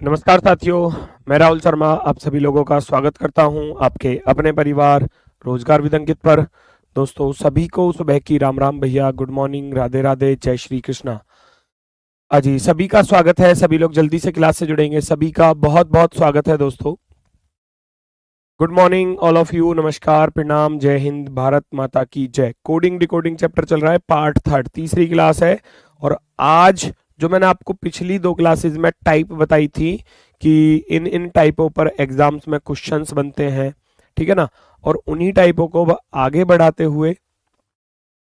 नमस्कार साथियों, मैं राहुल शर्मा आप सभी लोगों का स्वागत करता हूं आपके अपने परिवार रोजगार विद अंकित पर। दोस्तों सभी को सुबह की राम राम भैया, गुड मॉर्निंग, राधे राधे, जय श्री कृष्णा। जी सभी का स्वागत है, सभी लोग जल्दी से क्लास से जुड़ेंगे, सभी का बहुत बहुत स्वागत है दोस्तों। Good morning all of you, नमस्कार, प्रणाम, जय हिंद, भारत माता की जय। कोडिंग डिकोडिंग चैप्टर चल रहा है, पार्ट थर्ड, तीसरी क्लास है। और आज जो मैंने आपको पिछली दो क्लासेस में टाइप बताई थी कि इन इन टाइपों पर एग्जाम्स में क्वेश्चंस बनते हैं, ठीक है ना, और उन्हीं टाइपों को आगे बढ़ाते हुए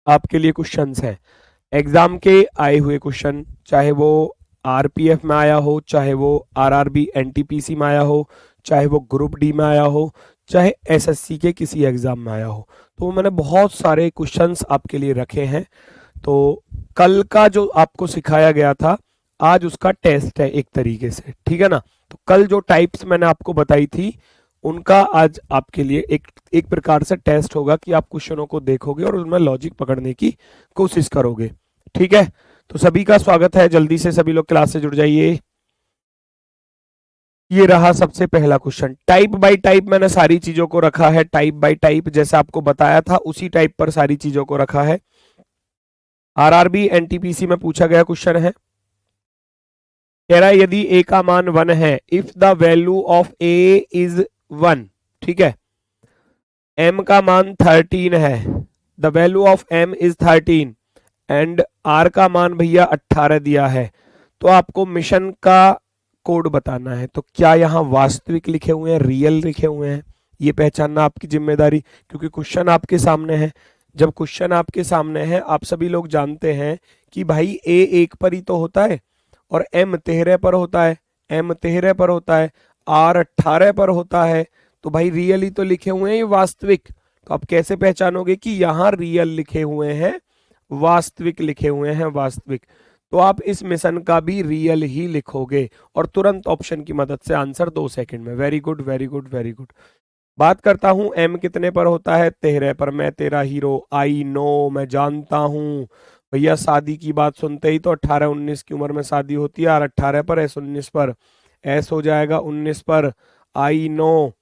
आपके लिए क्वेश्चंस हैं एग्जाम के आए हुए क्वेश्चन, चाहे वो आरपीएफ में आया हो, चाहे वो आरआरबी एनटीपीसी में आया हो, चाहे वो ग्रुप डी में आया हो, चाहे एसएससी के किसी एग्जाम में आया हो। तो मैंने बहुत सारे क्वेश्चंस आपके लिए रखे हैं। तो कल का जो आपको सिखाया गया था, आज उसका टेस्ट है एक तरीके से, ठीक है ना। तो कल जो टाइप्स मैंने आपको बताई थी उनका आज आपके लिए एक एक प्रकार से टेस्ट होगा कि आप क्वेश्चनों को देखोगे और उनमें लॉजिक पकड़ने की कोशिश करोगे, ठीक है। तो सभी का स्वागत है, जल्दी से सभी लोग क्लास से जुड़ जाइए। ये रहा सबसे पहला क्वेश्चन, टाइप बाय टाइप मैंने सारी चीजों को रखा है, टाइप बाय टाइप जैसा आपको बताया था उसी टाइप पर सारी चीजों को रखा है। आरआरबी एनटीपीसी में पूछा गया क्वेश्चन है, कह रहा है यदि ए का मान 1 है, if the value of a is 1, ठीक है, एम का मान 13 है, the value of M is 13 and R का मान भैया 18 दिया है, तो आपको मिशन का कोड बताना है। तो क्या यहाँ वास्तविक लिखे हुए हैं, रियल लिखे हुए हैं, ये पहचानना आपकी जिम्मेदारी, क्योंकि क्वेश्चन आपके सामने है। जब क्वेश्चन आपके सामने है, आप सभी लोग जानते हैं कि भाई ए 1 पर ही तो होता है और एम 13 पर होता है, एम 13 पर होता है, आर 18 पर होता है, तो भाई रियल ही तो लिखे हुए हैं, ये वास्तविक। तो आप कैसे पहचानोगे कि यहाँ रियल लिखे हुए हैं, वास्तविक लिखे हुए हैं, वास्तविक। तो आप इस मिशन का भी रियल ही लिखोगे और तुरंत ऑप्शन की मदद से आंसर 2 सेकंड में। Very good very good very good. बात करता हूं एम कितने पर होता है, 13 पर। मैं तेरा हीरो, आई नो, मैं जानता हूं भैया। शादी की बात सुनते ही तो 18-19 की उम्र में शादी होती है, और 18 पर, एस 19 पर, एस हो जाएगा 19 पर, आई नो।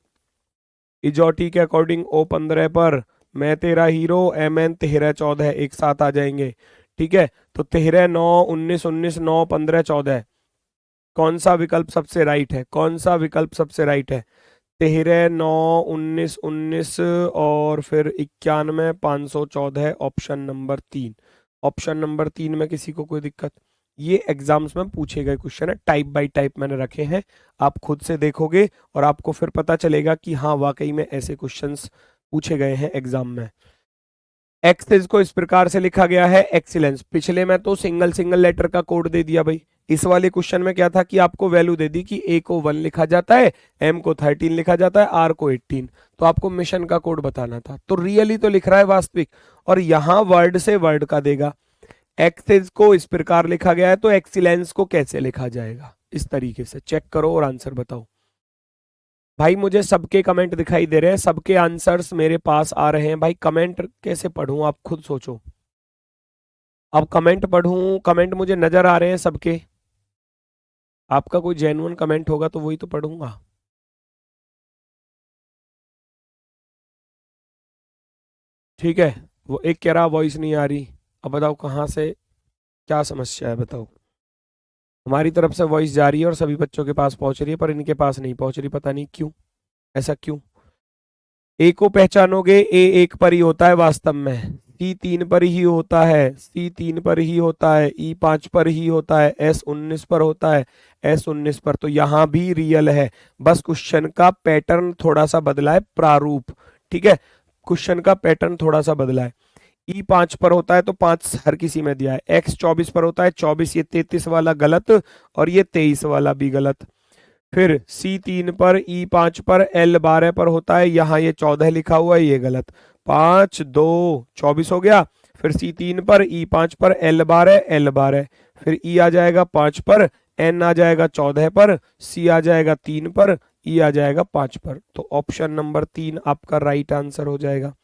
इजोटी के अकॉर्डिंग ओ 15 पर, मैं तेरा हीरो, एम एन 13 14 एक साथ आ जाएंगे, ठीक है। तो 13 9 19 19 9 15 14, कौन सा विकल्प सबसे राइट है, कौन सा विकल्प सबसे राइट है? 13 9 19 19 और फिर 91 514, ऑप्शन नंबर 3। ऑप्शन नंबर 3 में किसी को कोई दिक्कत? ये एग्जाम्स में पूछे गए क्वेश्चन है, टाइप बाय टाइप मैंने रखे हैं, आप खुद से देखोगे और आपको फिर पता चलेगा कि हाँ वाकई में ऐसे क्वेश्चंस पूछे गए हैं एग्जाम में। एक्सेस को इस प्रकार से लिखा गया है, एक्सीलेंस। पिछले में तो सिंगल सिंगल लेटर का कोड दे दिया भाई, इस वाले क्वेश्चन में क्या था कि आपको वैल्यू दे दी कि ए को 1 लिखा जाता है, एम को 13 लिखा जाता है, आर को 18। तो आपको मिशन का कोड बताना था, तो रियली तो लिख रहा है वास्तविक, और यहां वर्ड से वर्ड का देगा। एक्सेस को इस प्रकार लिखा गया है, तो एक्सीलेंस को कैसे लिखा जाएगा? इस तरीके से चेक करो और आंसर बताओ। भाई मुझे सबके कमेंट दिखाई दे रहे हैं, सबके आंसर्स मेरे पास आ रहे हैं। भाई कमेंट कैसे पढ़ूं, आप खुद सोचो। अब कमेंट पढ़ूं, कमेंट मुझे नजर आ रहे हैं सबके। आपका कोई जेन्युइन कमेंट होगा तो वही तो पढ़ूंगा। ठीक है, वो एक कह रहा वॉइस नहीं आ रही। अब बताओ कहाँ से, क्या समस्या है बताओ। हमारी तरफ से वॉइस जा रही है और सभी बच्चों के पास पहुंच रही है, पर इनके पास नहीं पहुंच रही, पता नहीं क्यों, ऐसा क्यों। ए को पहचानोगे, ए 1 पर ही होता है वास्तव में, सी 3 पर ही होता है, सी 3 पर ही होता है, ई 5 पर ही होता है, एस 19 पर होता है, एस 19 पर। तो यहां भी रियल है, बस क्वेश्चन का पैटर्न थोड़ा सा बदला है, प्रारूप, ठीक है। क्वेश्चन का पैटर्न थोड़ा सा बदला है। ई 5 पर होता है तो 5 हर किसी में दिया है, एक्स 24 पर होता है, 24, ये 33 वाला गलत और ये 23 वाला भी गलत। फिर सी 3 पर, ई 5 पर, एल 12 पर होता है, यहाँ ये 14 लिखा हुआ है, ये गलत। 5 2 24 हो गया। फिर सी 3 पर, ई 5 पर, एल 12 एल 12, फिर ई आ जाएगा 5 पर, एन आ जाएगा 14 पर, सी आ जाएगा 3 पर, ई आ जाएगा 5 पर। तो ऑप्शन नंबर 3 आपका राइट आंसर हो जाएगा,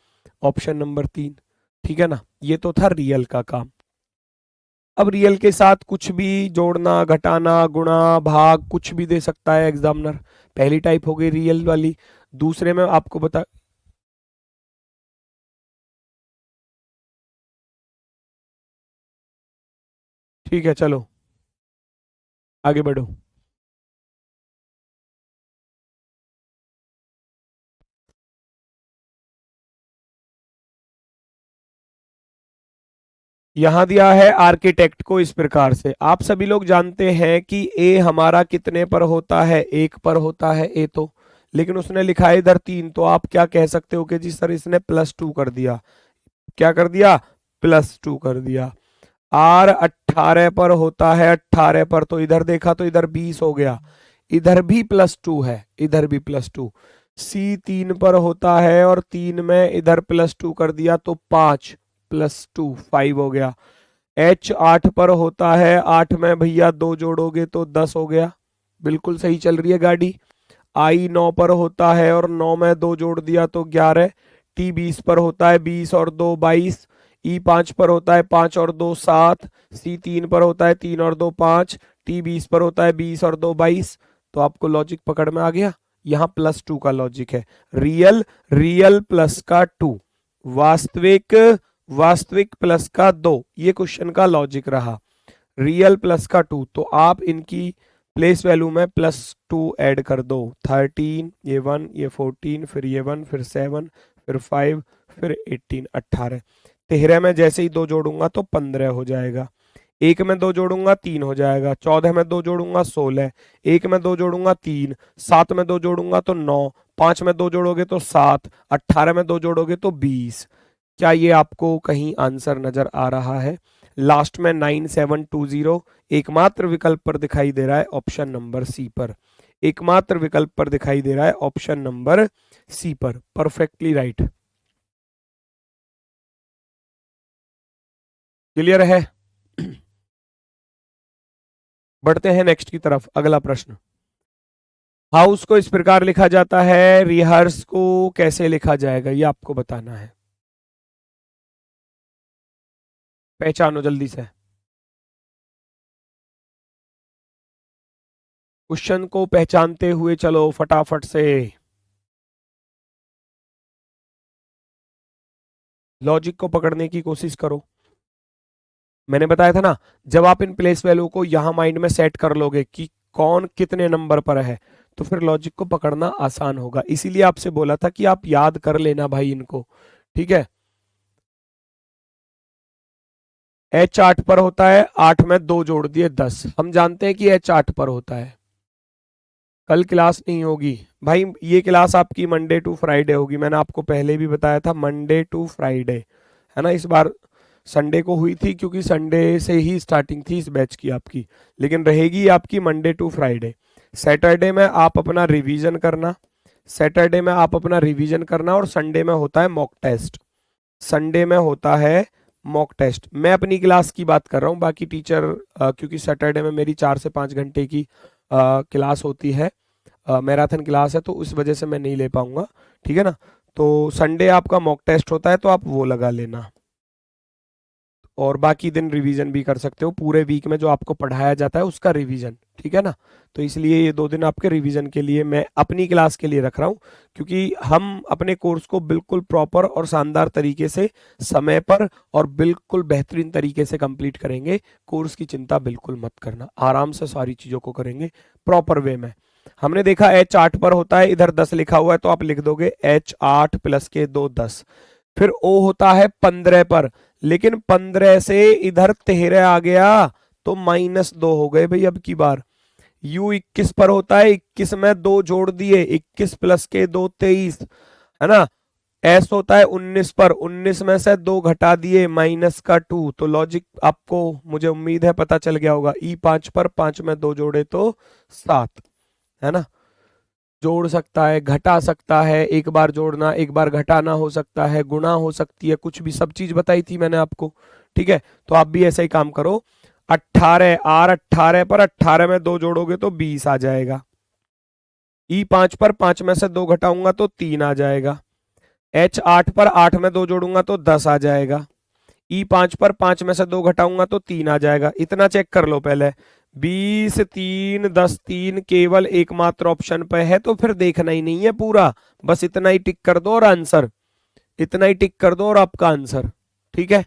ऑप्शन नंबर 3, ठीक है ना। ये तो था रियल का काम। अब रियल के साथ कुछ भी जोड़ना, घटाना, गुणा, भाग कुछ भी दे सकता है एग्जामिनर। पहली टाइप हो गई रियल वाली। दूसरे में आपको बता, ठीक है चलो आगे बढ़ो। यहां दिया है आर्किटेक्ट को इस प्रकार से, आप सभी लोग जानते हैं कि ए हमारा कितने पर होता है, एक पर होता है ए तो, लेकिन उसने लिखा है इधर तीन, तो आप क्या कह सकते हो कि जी सर इसने +2 कर दिया। क्या कर दिया? +2 कर दिया। आर 18 पर होता है, 18 पर, तो इधर देखा तो इधर 20 हो गया, इधर भी +2 है, इधर भी +2। सी 3 पर होता है और 3 में इधर +2 कर दिया तो 5 +2 5 हो गया। एच 8 पर होता है, 8 में भैया 2 जोड़ोगे तो 10 हो गया, बिल्कुल सही चल रही है गाड़ी। आई 9 पर होता है और 9 में 2 जोड़ दिया तो 11। टी 20 पर होता है, 20 और 2 22। ई 5 पर होता है, 5 और 2 7। सी 3 पर होता है, 3 और 2 5। टी 20 पर होता है, 20 और 2 22। तो आपको लॉजिक पकड़ में आ गया, यहाँ +2 का लॉजिक है। रियल, रियल प्लस का 2, वास्तविक, वास्तविक प्लस का 2, ये क्वेश्चन का लॉजिक रहा। रियल प्लस का 2, तो आप इनकी प्लेस वैल्यू में +2 ऐड कर दो। 13, ये 1, ये 14, फिर ये 1, फिर 7, फिर 5, फिर 18, 18। 13 में जैसे ही 2 जोड़ूंगा तो 15 हो जाएगा। एक में 2 जोड़ूंगा 3 हो जाएगा। 14 में 2 जोड़ूंगा 16। एक में 2 जोड़ूंगा 3। 7 में 2 जोड़ूंगा तो 9। 5 में 2 जोड़ोगे तो 7। 18 में 2 जोड़ोगे तो 20। क्या ये आपको कहीं आंसर नजर आ रहा है? लास्ट में 9720 एकमात्र विकल्प पर दिखाई दे रहा है, ऑप्शन नंबर सी पर। एकमात्र विकल्प पर दिखाई दे रहा है, ऑप्शन नंबर सी पर। Perfectly right. क्लियर है? बढ़ते हैं नेक्स्ट की तरफ। अगला प्रश्न, हाउस को इस प्रकार लिखा जाता है, रिहर्स को कैसे लिखा जाएगा ये आपको बताना है। पहचानो जल्दी से, क्वेश्चन को पहचानते हुए चलो फटाफट से। लॉजिक को पकड़ने की कोशिश करो। मैंने बताया था ना, जब आप इन प्लेस वैल्यू को यहां माइंड में सेट कर लोगे कि कौन कितने नंबर पर है, तो फिर लॉजिक को पकड़ना आसान होगा। इसीलिए आपसे बोला था कि आप याद कर लेना भाई इनको, ठीक है। एच 8 पर होता है, 8 में 2 जोड़ दिए 10। हम जानते हैं कि एच 8 पर होता है। कल क्लास नहीं होगी भाई, ये क्लास आपकी मंडे टू फ्राइडे होगी। मैंने आपको पहले भी बताया था, मंडे टू फ्राइडे, है ना। इस बार संडे को हुई थी क्योंकि संडे से ही स्टार्टिंग थी इस बैच की आपकी, लेकिन रहेगी आपकी मंडे टू फ्राइडे। सैटरडे में आप अपना रिवीजन करना, सैटरडे में आप अपना रिवीजन करना, और संडे में होता है मॉक टेस्ट। संडे में होता है मॉक टेस्ट। मैं अपनी क्लास की बात कर रहा हूँ, बाकी टीचर क्योंकि सैटरडे में मेरी 4 से 5 घंटे की क्लास होती है, मैराथन क्लास है, तो उस वजह से मैं नहीं ले पाऊंगा, ठीक है ना। तो संडे आपका मॉक टेस्ट होता है, तो आप वो लगा लेना, और बाकी दिन रिवीजन भी कर सकते हो। पूरे वीक में जो आपको पढ़ाया जाता है उसका रिवीजन, ठीक है ना। तो इसलिए ये 2 दिन आपके रिवीजन के लिए मैं अपनी क्लास के लिए रख रहा हूँ, क्योंकि हम अपने कोर्स को बिल्कुल प्रॉपर और शानदार तरीके से, समय पर और बिल्कुल बेहतरीन तरीके से कंप्लीट करेंगे। कोर्स की चिंता बिल्कुल मत करना, आराम से सारी चीज़ों को करेंगे प्रॉपर वे में। हमने देखा एच 8 पर होता है, इधर 10 लिखा हुआ है, तो आप लिख दोगे एच 8 प्लस के 2 10। फिर ओ होता है 15 पर, लेकिन 15 से इधर 13 आ गया तो -2 हो गए भाई अब की बार। यू 21 पर होता है, 21 में 2 जोड़ दिए, 21 प्लस के 2 23, है ना। एस होता है 19 पर, 19 में से 2 घटा दिए, -2। तो लॉजिक आपको मुझे उम्मीद है पता चल गया होगा। ई 5 पर, 5 में 2 जोड़े तो 7, है ना। जोड़ सकता है, घटा सकता है, एक बार जोड़ना एक बार घटाना हो सकता है, गुणा हो सकती है, कुछ भी, सब चीज बताई थी मैंने आपको, ठीक है। तो आप भी ऐसा ही काम करो। 18 आर 18 पर 18 में 2 जोड़ोगे तो 20 आ जाएगा। ई 5 पर 5 में से 2 घटाऊंगा तो 3 आ जाएगा। एच 8 पर 8 में 2 जोड़ूंगा तो 10 आ जाएगा। ई 5 पर 5 में से 2 घटाऊंगा तो 3 आ जाएगा। इतना चेक कर लो पहले। 20, 3, 10, 3 केवल एकमात्र ऑप्शन पे है, तो फिर देखना ही नहीं है पूरा, बस इतना ही टिक कर दो और आंसर, इतना ही टिक कर दो और आपका आंसर। ठीक है,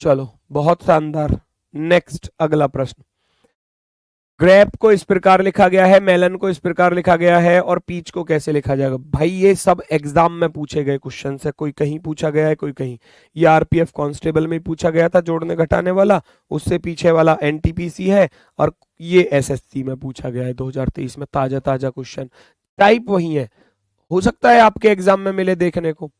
चलो बहुत शानदार। नेक्स्ट अगला प्रश्न। ग्रेप को इस प्रकार लिखा गया है, मेलन को इस प्रकार लिखा गया है, और पीच को कैसे लिखा जाएगा? भाई ये सब एग्जाम में पूछे गए क्वेश्चन है, कोई कहीं पूछा गया है, कोई कहीं। ये आरपीएफ कांस्टेबल में पूछा गया था, जोड़ने घटाने वाला। उससे पीछे वाला एनटीपीसी है, और ये एसएससी में पूछा गया है 2023 में, ताजा ताजा क्वेश्चन। टाइप वही है, हो सकता है आपके एग्जाम में मिले देखने को।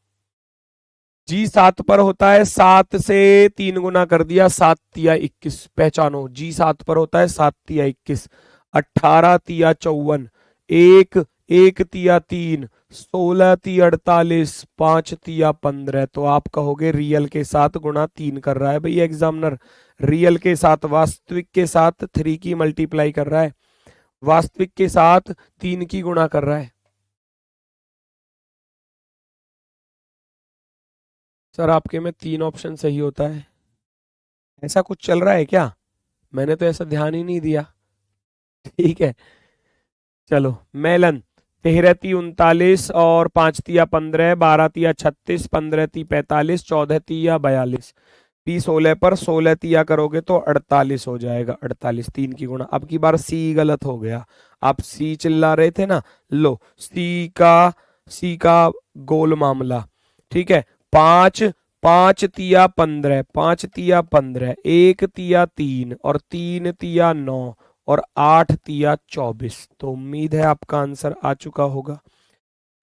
जी 7 पर होता है, 7 से 3 गुना कर दिया, 7 तिया 21। पहचानो, जी 7 पर होता है, 7 तिया 21, 18 तिया 54, 1 तिया 3, 16 तिया 48, 5 तिया 15। तो आप कहोगे रियल के साथ गुणा 3 कर रहा है भैया एग्जामिनर, रियल के साथ, वास्तविक के साथ 3 की मल्टीप्लाई कर रहा है, वास्तविक के साथ 3 की गुणा कर रहा है। सर आपके में 3 ऑप्शन सही होता है, ऐसा कुछ चल रहा है क्या? मैंने तो ऐसा ध्यान ही नहीं दिया। ठीक है, चलो। मेलन 13 ती 39 और 5 तिया 15, 12 तिया 36, 15 ती 45, 14 तिया 42। पी 16 पर 16 तिया करोगे तो 48 हो जाएगा, 48 3 की गुणा। अब की बार सी गलत हो गया, आप सी चिल्ला रहे थे ना, लो सी का गोल मामला। ठीक है, 5 5 तिया 15, 5 तिया 15, 1 तिया 3 और 3 तिया 9 और 8 तिया 24। तो उम्मीद है आपका आंसर आ चुका होगा।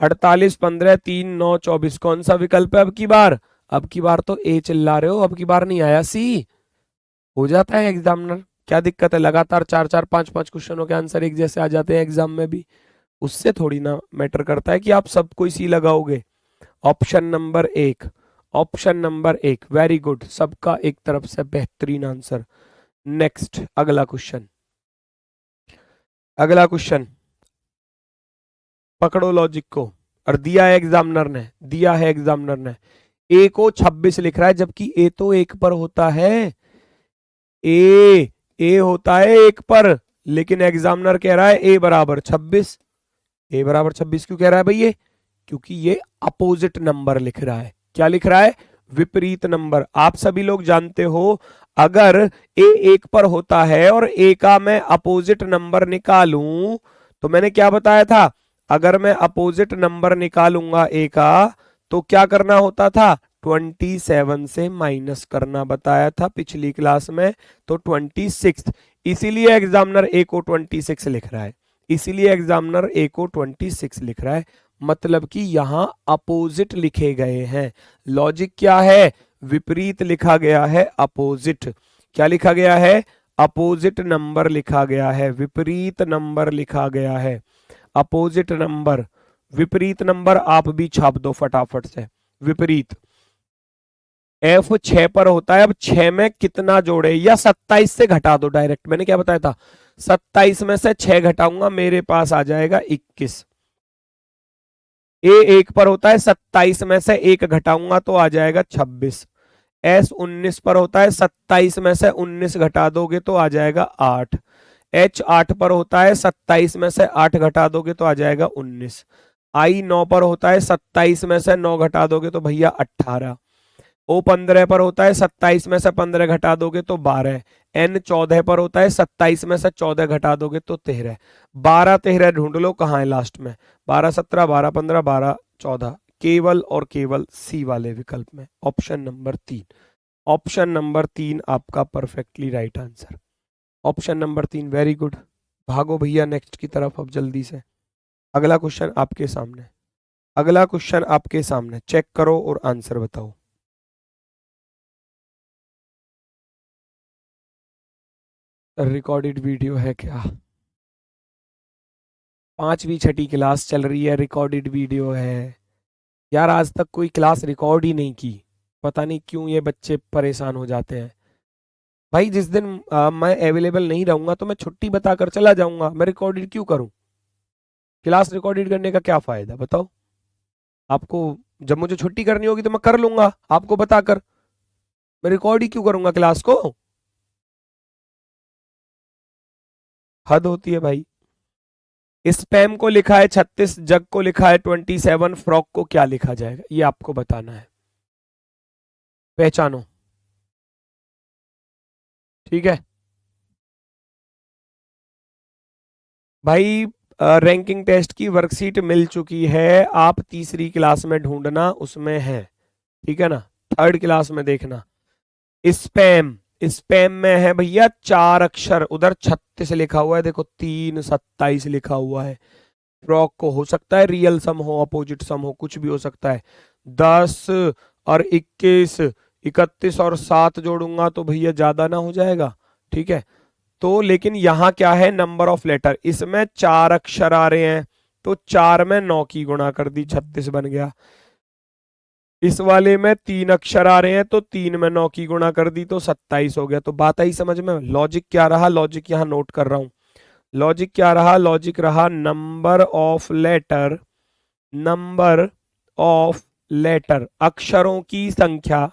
48, 15, 3, 9, 24 कौन सा विकल्प है अब की बार? अब की बार तो ए चिल्ला रहे हो, अब की बार नहीं आया सी। हो जाता है एग्जामिनर, क्या दिक्कत है? लगातार 4-4, 5-5 क्वेश्चनों के आंसर एक जैसे आ जाते हैं एग्जाम में भी, उससे थोड़ी ना मैटर करता है कि आप सबको इसी लगाओगे। Option number 1, option number 1, very good, सबका एक तरफ से बेहतरीन आंसर। नेक्स्ट अगला क्वेश्चन, अगला क्वेश्चन पकड़ो लॉजिक को। और दिया है एग्जामिनर ने, दिया है एग्जामिनर ने, ए को 26 लिख रहा है, जबकि ए तो 1 पर होता है, ए होता है 1 पर, लेकिन एग्जामिनर कह रहा है ए बराबर 26। ए बराबर 26 क्यों कह रहा है भाई ये? क्योंकि ये अपोजिट नंबर लिख रहा है। क्या लिख रहा है? विपरीत नंबर। आप सभी लोग जानते हो, अगर ए 1 पर होता है और ए का मैं अपोजिट नंबर निकालूं, तो मैंने क्या बताया था, अगर मैं अपोजिट नंबर निकालूंगा ए का, तो क्या करना होता था? 27 से माइनस करना बताया था पिछली क्लास में, तो 26। इसीलिए एग्जामिनर ए को 26 लिख रहा है, इसीलिए एग्जामिनर ए को 26 लिख रहा है, मतलब कि यहां अपोजिट लिखे गए हैं। लॉजिक क्या है? विपरीत लिखा गया है, अपोजिट। क्या लिखा गया है? अपोजिट नंबर लिखा गया है, विपरीत नंबर लिखा गया है, अपोजिट नंबर। विपरीत नंबर आप भी छाप दो फटाफट से, विपरीत। एफ 6 पर होता है, अब 6 में कितना जोड़े, या 27 से घटा दो डायरेक्ट। मैंने क्या बताया था? 27 में से 6 घटाऊंगा, मेरे पास आ जाएगा 21। ए 1 पर होता है, 27 में से 1 घटाऊंगा तो आ जाएगा 26। एस 19 पर होता है, 27 में से 19 घटा दोगे तो आ जाएगा 8। एच 8 पर होता है, 27 में से 8 घटा दोगे तो आ जाएगा 19। आई 9 पर होता है, 27 में से 9 घटा दोगे तो भैया 18। ओ 15 पर होता है, 27 में से 15 घटा दोगे तो 12। एन 14 पर होता है, 27 में से 14 घटा दोगे तो 13। 12 13 ढूंढ लो कहाँ है लास्ट में, 12 17, 12 15, 12 14, केवल और केवल सी वाले विकल्प में, ऑप्शन नंबर 3। ऑप्शन नंबर 3 आपका perfectly right answer, option number 3, very good. भागो भैया नेक्स्ट की तरफ अब जल्दी से। अगला क्वेश्चन आपके सामने, अगला क्वेश्चन आपके सामने, चेक करो और आंसर बताओ। रिकॉर्डेड वीडियो है क्या? 5वीं 6ठी क्लास चल रही है, रिकॉर्डेड वीडियो है यार। आज तक कोई क्लास रिकॉर्ड ही नहीं की, पता नहीं क्यों ये बच्चे परेशान हो जाते हैं। भाई जिस दिन मैं अवेलेबल नहीं रहूंगा तो मैं छुट्टी बताकर चला जाऊंगा, मैं रिकॉर्डेड क्यों करूं? क्लास रिकॉर्डेड करने का क्या फायदा बताओ आपको? जब मुझे छुट्टी करनी होगी तो मैं कर लूंगा आपको बताकर। मैं रिकॉर्ड ही क्यों करूंगा क्लास को? हद होती है भाई। स्पैम को लिखा है 36, जग को लिखा है 27, फ्रॉक को क्या लिखा जाएगा ये आपको बताना है। पहचानो। ठीक है भाई। रैंकिंग टेस्ट की वर्कशीट मिल चुकी है, आप तीसरी क्लास में ढूंढना, उसमें है। ठीक है ना, थर्ड क्लास में देखना। स्पैम, स्पैम में है भैया 4 अक्षर, उधर 36 लिखा हुआ है, देखो 3 27 लिखा हुआ है। फ्रॉक को हो सकता है रियल सम हो, अपोजिट सम हो, कुछ भी हो सकता है। 10 और 21, 31 और 7 जोड़ूंगा तो भैया ज्यादा ना हो जाएगा? ठीक है, तो लेकिन यहाँ क्या है, नंबर ऑफ लेटर, इसमें 4 अक्षर आ रहे हैं, तो 4 में 9 की गुणा कर दी, 36 बन गया। इस वाले में 3 अक्षर आ रहे हैं, तो 3 में 9 की गुणा कर दी, तो 27 हो गया। तो बात आई समझ में? लॉजिक क्या रहा, लॉजिक यहाँ नोट कर रहा हूं। लॉजिक क्या रहा, लॉजिक रहा number of letter, number of letter, अक्षरों की संख्या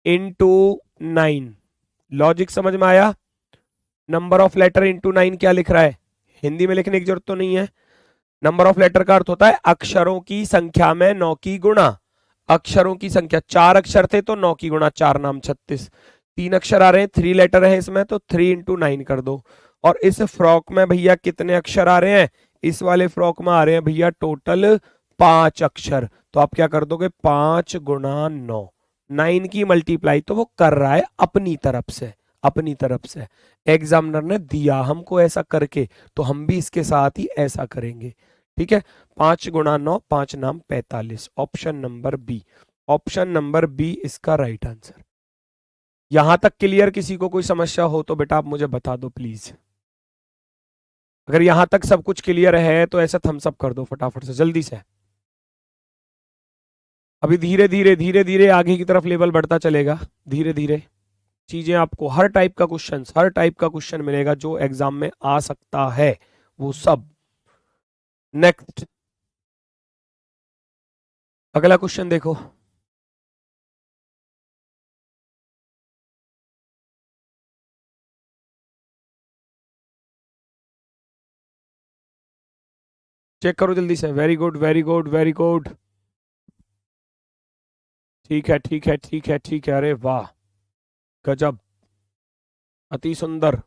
इंटू 9। लॉजिक समझ में आया? नंबर ऑफ लेटर इंटू 9 क्या लिख रहा है, हिंदी में लिखने की जरूरत तो नहीं है। नंबर ऑफ लेटर का अर्थ होता है अक्षरों की संख्या में 9 की गुणा। अक्षरों की संख्या, 4 अक्षर थे तो 9 की गुणा, 4 नाम 36। 3 अक्षर आ रहे हैं, 3 लेटर है इसमें, तो 3 इंटू 9 कर दो। और इस फ्रॉक में भैया कितने अक्षर आ रहे हैं, इस वाले फ्रॉक में आ रहे हैं भैया टोटल 5 अक्षर। तो आप क्या कर दोगे, 5 गुणा 9, 9 की मल्टीप्लाई तो वो कर रहा है अपनी तरफ से, अपनी तरफ से। एग्जामिनर ने दिया हमको ऐसा करके, तो हम भी इसके साथ ही ऐसा करेंगे। ठीक है, 5 गुणा 9, 5 नाम 45, option number B, option number B इसका राइट आंसर। यहां तक क्लियर? किसी को कोई समस्या हो तो बेटा आप मुझे बता दो प्लीज। अगर यहां तक सब कुछ क्लियर है तो ऐसा थम्स अप कर दो फटाफट से, जल्दी से। अभी धीरे धीरे धीरे धीरे आगे की तरफ लेवल बढ़ता चलेगा, धीरे धीरे चीजें आपको, हर टाइप का क्वेश्चन, हर टाइप का क्वेश्चन मिलेगा जो एग्जाम में आ सकता है, वो सब। नेक्स्ट, अगला क्वेश्चन देखो। चेक करो जल्दी से, very good very good very good. ठीक है ठीक है ठीक है ठीक है, अरे वाह, गजब, अति सुंदर।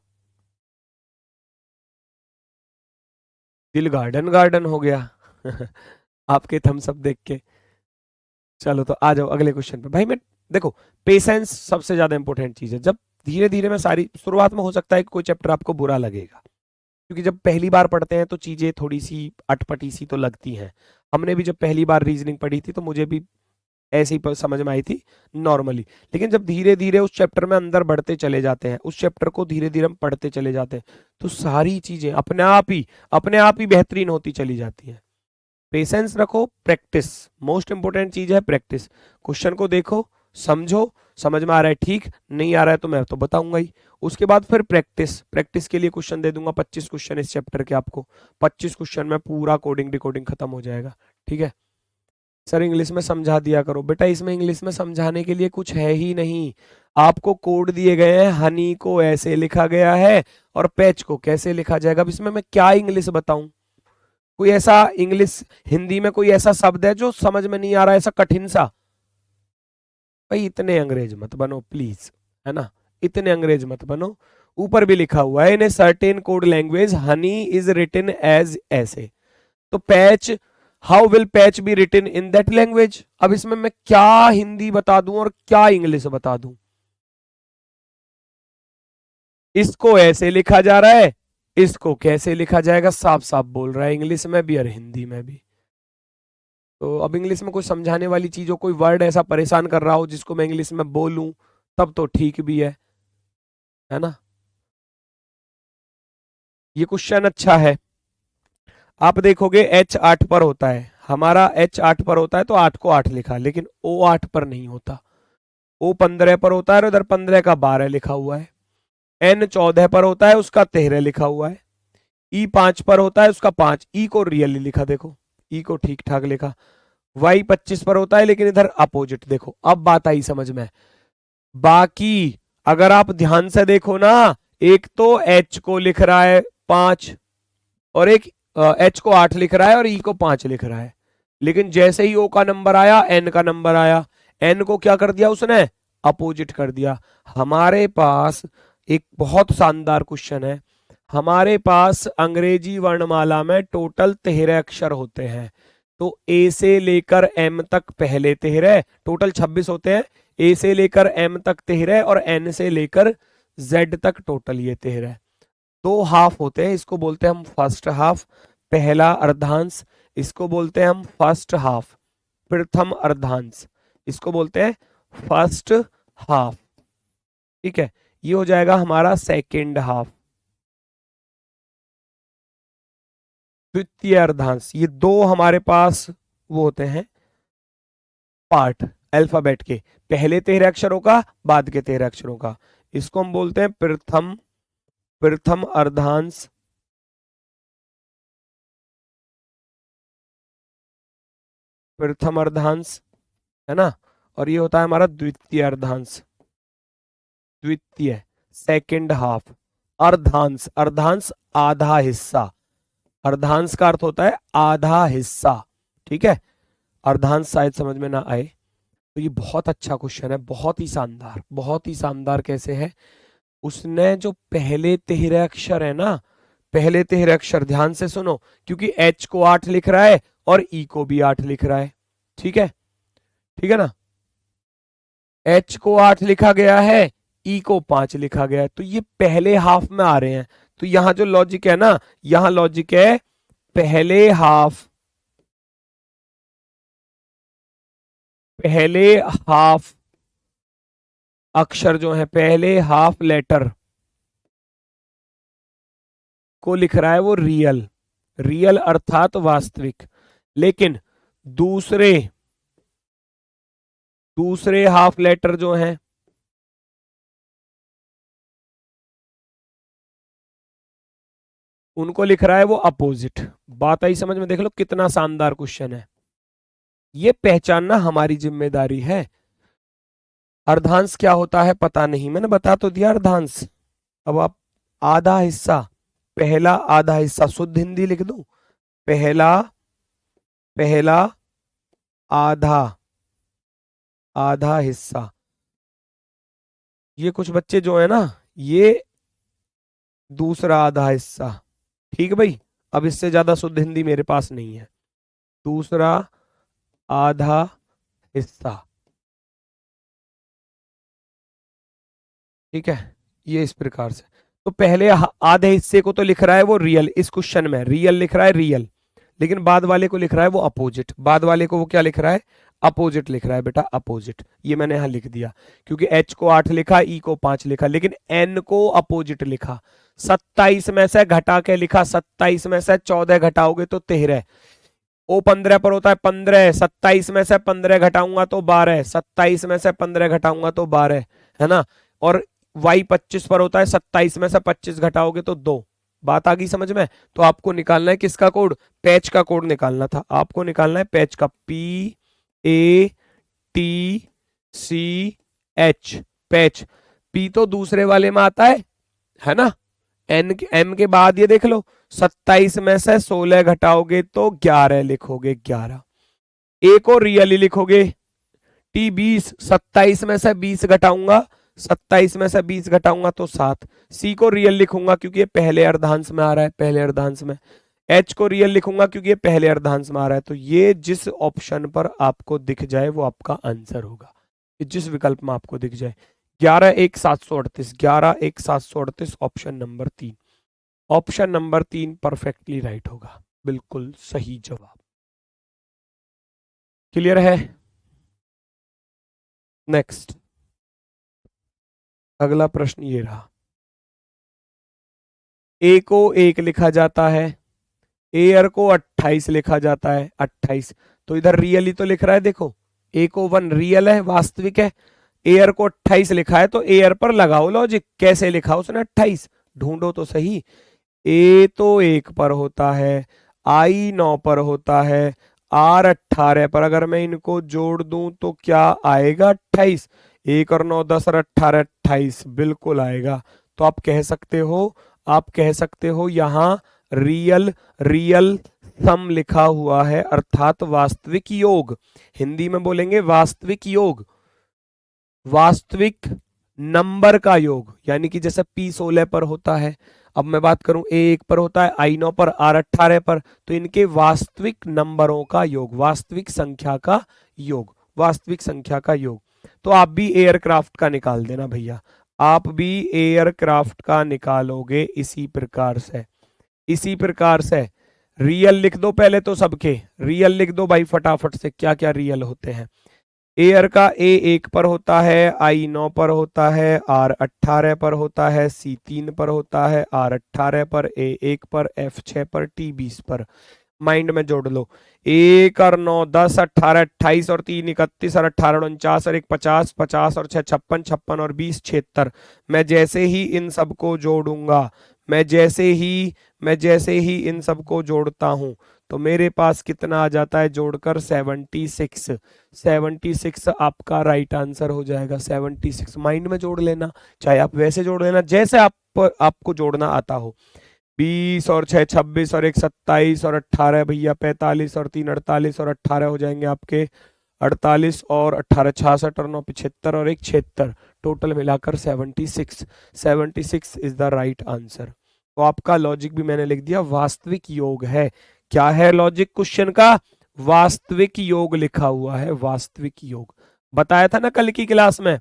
दिल गार्डन गार्डन हो गया आपके थम्स अप देख के। चलो तो आ जाओ अगले क्वेश्चन पे भाई। मैं देखो, पेशेंस सबसे ज्यादा इंपॉर्टेंट चीज है। जब धीरे धीरे मैं सारी, शुरुआत में हो सकता है कि कोई चैप्टर आपको बुरा लगेगा, क्योंकि जब पहली बार पढ़ते हैं तो चीजें थोड़ी सी अटपटी सी तो लगती हैं। हमने भी जब पहली बार रीजनिंग पढ़ी थी तो मुझे भी ऐसे ही समझ में आई थी नॉर्मली। लेकिन जब धीरे धीरे उस चैप्टर में अंदर बढ़ते चले जाते हैं, उस चैप्टर को धीरे धीरे हम पढ़ते चले जाते हैं, तो सारी चीजें अपने आप ही बेहतरीन होती चली जाती हैं। पेशेंस रखो, प्रैक्टिस, मोस्ट इंपोर्टेंट चीज है प्रैक्टिस। क्वेश्चन को देखो, समझो, समझ में आ रहा है ठीक, नहीं आ रहा है तो मैं तो बताऊंगा ही। उसके बाद फिर प्रैक्टिस, प्रैक्टिस के लिए क्वेश्चन दे दूंगा, 25 क्वेश्चन इस चैप्टर के आपको। 25 क्वेश्चन में पूरा कोडिंग डिकोडिंग खत्म हो जाएगा। ठीक है सर, इंग्लिश में समझा दिया करो बेटा, इसमें इंग्लिश में समझाने के लिए कुछ है ही नहीं। आपको कोड दिए गए हैं, हनी को ऐसे लिखा गया है और पैच को कैसे लिखा जाएगा। अब इसमें मैं क्या इंग्लिश बताऊं? कोई ऐसा इंग्लिश, हिंदी में कोई ऐसा शब्द है जो समझ में नहीं आ रहा है, ऐसा कठिन सा? भाई इतने अंग्रेज मत बनो प्लीज, है ना, इतने अंग्रेज मत बनो। ऊपर भी लिखा हुआ है in a certain code language honey is written as ऐसे, तो patch, how will patch be written in that language? अब इसमें मैं क्या हिंदी बता दूं और क्या इंग्लिश बता दूं? इसको ऐसे लिखा जा रहा है, इसको कैसे लिखा जाएगा, साफ साफ बोल रहा है, इंग्लिश में भी और हिंदी में भी। तो अब इंग्लिश में कोई समझाने वाली चीज हो, कोई वर्ड ऐसा परेशान कर रहा हो जिसको मैं इंग्लिश में बोलूं, तब तो ठीक भी है ना। ये क्वेश्चन अच्छा है। आप देखोगे H 8 पर होता है, हमारा H 8 पर होता है तो 8 को 8 लिखा, लेकिन O 8 पर नहीं होता। O 15 पर होता है और इधर 15 का 12 लिखा हुआ है। N 14 पर होता है, उसका 13 लिखा हुआ है। E 5 पर होता है, उसका 5, ई को रियली लिखा, देखो ई को ठीक ठाक लिखा। y 25 पर होता है, लेकिन इधर अपोजिट। देखो अब बात आई समझ में। बाकी अगर आप ध्यान से देखो ना, एक तो h को लिख रहा है 5 और एक h को 8 लिख रहा है और e को 5 लिख रहा है, लेकिन जैसे ही o का नंबर आया, n का नंबर आया, n को क्या कर दिया उसने, अपोजिट कर दिया। हमारे पास एक बहुत शानदार क्वेश्चन है। हमारे पास अंग्रेजी वर्णमाला में टोटल 13 अक्षर होते हैं, तो ए से लेकर एम तक पहले 13, टोटल 26 होते हैं। ए से लेकर एम तक 13 और एन से लेकर जेड तक टोटल ये 13। दो हाफ होते हैं, इसको बोलते हैं हम फर्स्ट हाफ, पहला अर्धांश। इसको बोलते हैं हम फर्स्ट हाफ, प्रथम अर्धांश। इसको बोलते हैं फर्स्ट हाफ। ठीक है, ये हो जाएगा हमारा सेकेंड हाफ, द्वितीय अर्धांश। ये दो हमारे पास वो होते हैं पार्ट अल्फाबेट के, पहले 13 अक्षरों का, बाद के 13 अक्षरों का। इसको हम बोलते हैं प्रथम अर्धांश, प्रथम अर्धांश, है ना। और ये होता है हमारा द्वितीय अर्धांश, द्वितीय सेकेंड हाफ। अर्धांश, अर्धांश आधा हिस्सा, अर्धांश का अर्थ होता है आधा हिस्सा। ठीक है, अर्धांश शायद समझ में ना आए तो ये बहुत अच्छा क्वेश्चन है, बहुत ही शानदार, बहुत ही शानदार। कैसे है, उसने जो पहले 13 अक्षर है ना, पहले 13 अक्षर ध्यान से सुनो, क्योंकि h को 8 लिख रहा है और e को भी 8 लिख रहा है। ठीक है, ठीक है ना, h को 8 लिखा गया है, e को 5 लिखा गया है, तो ये पहले हाफ में आ रहे हैं। तो यहां जो लॉजिक है ना, यहां लॉजिक है पहले हाफ, पहले हाफ अक्षर जो है, पहले हाफ लेटर को लिख रहा है वो रियल, रियल अर्थात वास्तविक। लेकिन दूसरे दूसरे हाफ लेटर जो हैं उनको लिख रहा है वो अपोजिट। बात आई समझ में, देख लो कितना शानदार क्वेश्चन है। ये पहचानना हमारी जिम्मेदारी है। अर्धांश क्या होता है पता नहीं, मैंने बता तो दिया अर्धांश। अब आप आधा हिस्सा, पहला आधा हिस्सा, शुद्ध हिंदी लिख दूं, पहला पहला आधा आधा हिस्सा। ये कुछ बच्चे जो है ना, ये दूसरा आधा हिस्सा। ठीक है भाई, अब इससे ज्यादा शुद्ध हिंदी मेरे पास नहीं है। दूसरा आधा हिस्सा, ठीक है, ये इस प्रकार से। तो पहले आधे हिस्से को तो लिख रहा है वो रियल, इस क्वेश्चन में रियल लिख रहा है, रियल। लेकिन बाद वाले को लिख रहा है वो अपोजिट, बाद वाले को वो क्या लिख रहा है, अपोजिट लिख रहा है बेटा, अपोजिट। ये मैंने यहां लिख दिया, क्योंकि h को 8 लिखा, e को 5 लिखा, लेकिन n को अपोजिट लिखा। 27 में से घटा के लिखा, 27 में से 14 घटाओगे तो 13। ओ 15 पर होता है 15, 27 में से 15 घटाऊंगा तो 12, 27 में से 15 घटाऊंगा तो 12, है ना। और y 25 पर होता है, 27 में से 25 घटाओगे तो 2। बात आ गई समझ में। तो आपको निकालना है किसका कोड, पैच का कोड निकालना था, आपको निकालना है पैच का, PATCH, पैच। P तो दूसरे वाले में आता है ना। M के बाद ये देख लो, 27 में से 16 घटाओगे तो 11 लिखोगे, 11। A को रियली लिखोगे, T 20, 27 में से 20 घटाऊंगा, 27 में से 20 घटाऊंगा तो 7। C को रियल लिखूंगा क्योंकि ये पहले अर्धांश में आ रहा है, पहले अर्धांश में। H को रियल लिखूंगा क्योंकि ये पहले अर्धांश में आ रहा है। तो ये जिस ऑप्शन पर आपको दिख जाए वो आपका आंसर होगा, जिस विकल्प में आपको दिख जाए। 11-1-738, 11-1-738, option number 3, option number 3 perfectly right होगा, बिल्कुल सही जवाब। क्लियर है। नेक्स्ट, अगला प्रश्न ये रहा। ए को 1 लिखा जाता है, एयर को 28 लिखा जाता है, 28। तो इधर रियल ही तो लिख रहा है, देखो ए को 1 रियल है, वास्तविक है, एयर को 28 लिखा है, तो एयर पर लगाओ लॉजिक, कैसे लिखा उसने 28, ढूंढो तो सही। ए तो 1 पर होता है, आई 9 पर होता है, आर 18 पर अगर मैं इनको जोड़ दूं तो क्या आएगा? 28। 1 और 9 10 और 18 28 बिल्कुल आएगा। तो आप कह सकते हो यहां रियल रियल सम लिखा हुआ है, अर्थात वास्तविक योग। हिंदी में बोलेंगे वास्तविक योग, वास्तविक नंबर का योग, यानी कि जैसे P 16 पर होता है, अब मैं बात करूं A 1 पर होता है, I 9 पर, R 18 पर, तो इनके वास्तविक नंबरों का योग, वास्तविक संख्या का योग, वास्तविक संख्या का योग। तो आप भी एयरक्राफ्ट का निकाल देना भैया, आप भी एयरक्राफ्ट का निकालोगे इसी प्रकार से, इसी प्रकार से। रियल लिख दो पहले तो सबके, रियल लिख दो भाई फटाफट से, क्या क्या रियल होते हैं। एयर का A 1 पर होता है, I 9 पर होता है, R 18 पर होता है, C 3 पर होता है, R 18 पर, A 1 पर, F 6 पर, T 20 पर। माइंड में जोड़ लो, 1 और 9 10, 18 28 और 3 31 और 18 49 और 1 50, 50 और 6 56, 56 और 20 76। मैं जैसे ही इन सबको जोड़ूंगा, मैं जैसे ही इन सबको जोड़ता हूं तो मेरे पास कितना आ जाता है जोड़कर? 76। 76 आपका राइट आंसर हो जाएगा। 76 माइंड में जोड़ लेना, चाहे आप वैसे जोड़ लेना जैसे आपको जोड़ना आता हो। 20 और 6 26 और 1 27 और 18 भैया 45 और 3 48 और 18 हो जाएंगे आपके 48 और 18 66 और 9 75 और 1 76, टोटल मिलाकर 76। 76 इज द राइट आंसर। तो आपका लॉजिक भी मैंने लिख दिया, वास्तविक योग है। क्या है लॉजिक क्वेश्चन का? वास्तविक योग लिखा हुआ है, वास्तविक योग। बताया था ना कल की क्लास में,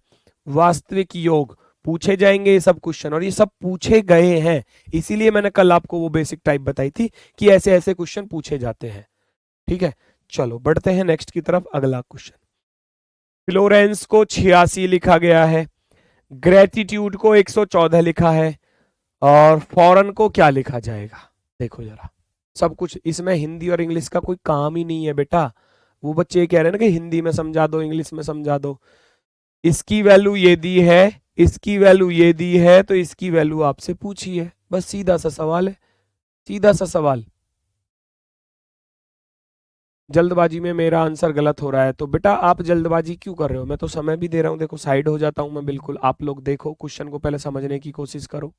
वास्तविक योग पूछे जाएंगे ये सब क्वेश्चन, और ये सब पूछे गए हैं, इसीलिए मैंने कल आपको वो बेसिक टाइप बताई थी कि ऐसे ऐसे क्वेश्चन पूछे जाते हैं। ठीक है, चलो बढ़ते हैं नेक्स्ट की तरफ। अगला क्वेश्चन, फ्लोरेंस को 86 लिखा गया है, ग्रेटिट्यूड को 114 लिखा है, और फॉरेन को क्या लिखा जाएगा? देखो जरा, सब कुछ इसमें हिंदी और इंग्लिश का कोई काम ही नहीं है बेटा। वो बच्चे ये कह रहे हैं ना कि हिंदी में समझा दो, इंग्लिश में समझा दो। इसकी वैल्यू ये दी है, इसकी वैल्यू ये दी है, तो इसकी वैल्यू आपसे पूछी है, बस सीधा सा सवाल है, सीधा सा सवाल। जल्दबाजी में मेरा आंसर गलत हो रहा है तो बेटा आप जल्दबाजी क्यों कर रहे हो? मैं तो समय भी दे रहा हूं, देखो साइड हो जाता हूं मैं बिल्कुल। आप लोग देखो क्वेश्चन को पहले समझने की कोशिश करो।